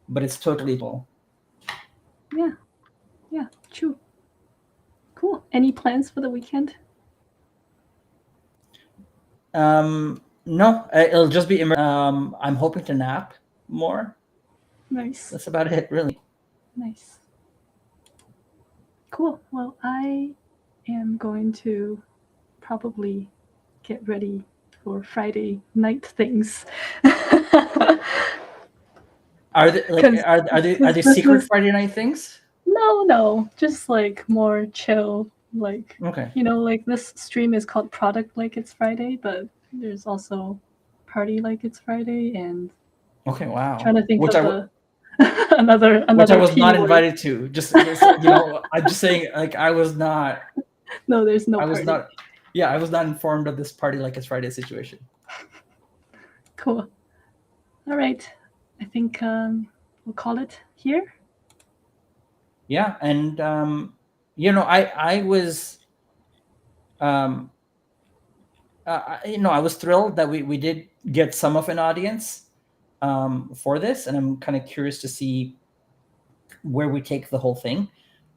but it's totally cool. Yeah, true. Cool. Any plans for the weekend? No, it'll just be. I'm hoping to nap more. Nice. That's about it, really. Nice. Cool. Well, I am going to probably get ready for Friday night things. Are they like 'Cause are they this secret is- Friday night things? No, just like more chill. Like, Okay. like this stream is called Product Like It's Friday, but there's also Party Like It's Friday, and Okay. Wow. trying to think Which of another which I was not P word. invited to. Just I'm just saying, like I was not. No, there's no I was party. not. Yeah, I was not informed of this Party Like It's Friday situation. Cool. All right. I think we'll call it here. Yeah, and I was I was thrilled that we did get some of an audience for this, and I'm kind of curious to see where we take the whole thing.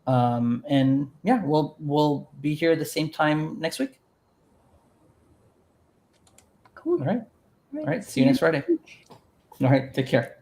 And yeah, we'll be here at the same time next week. Cool. All right. See you next Friday. All right, take care.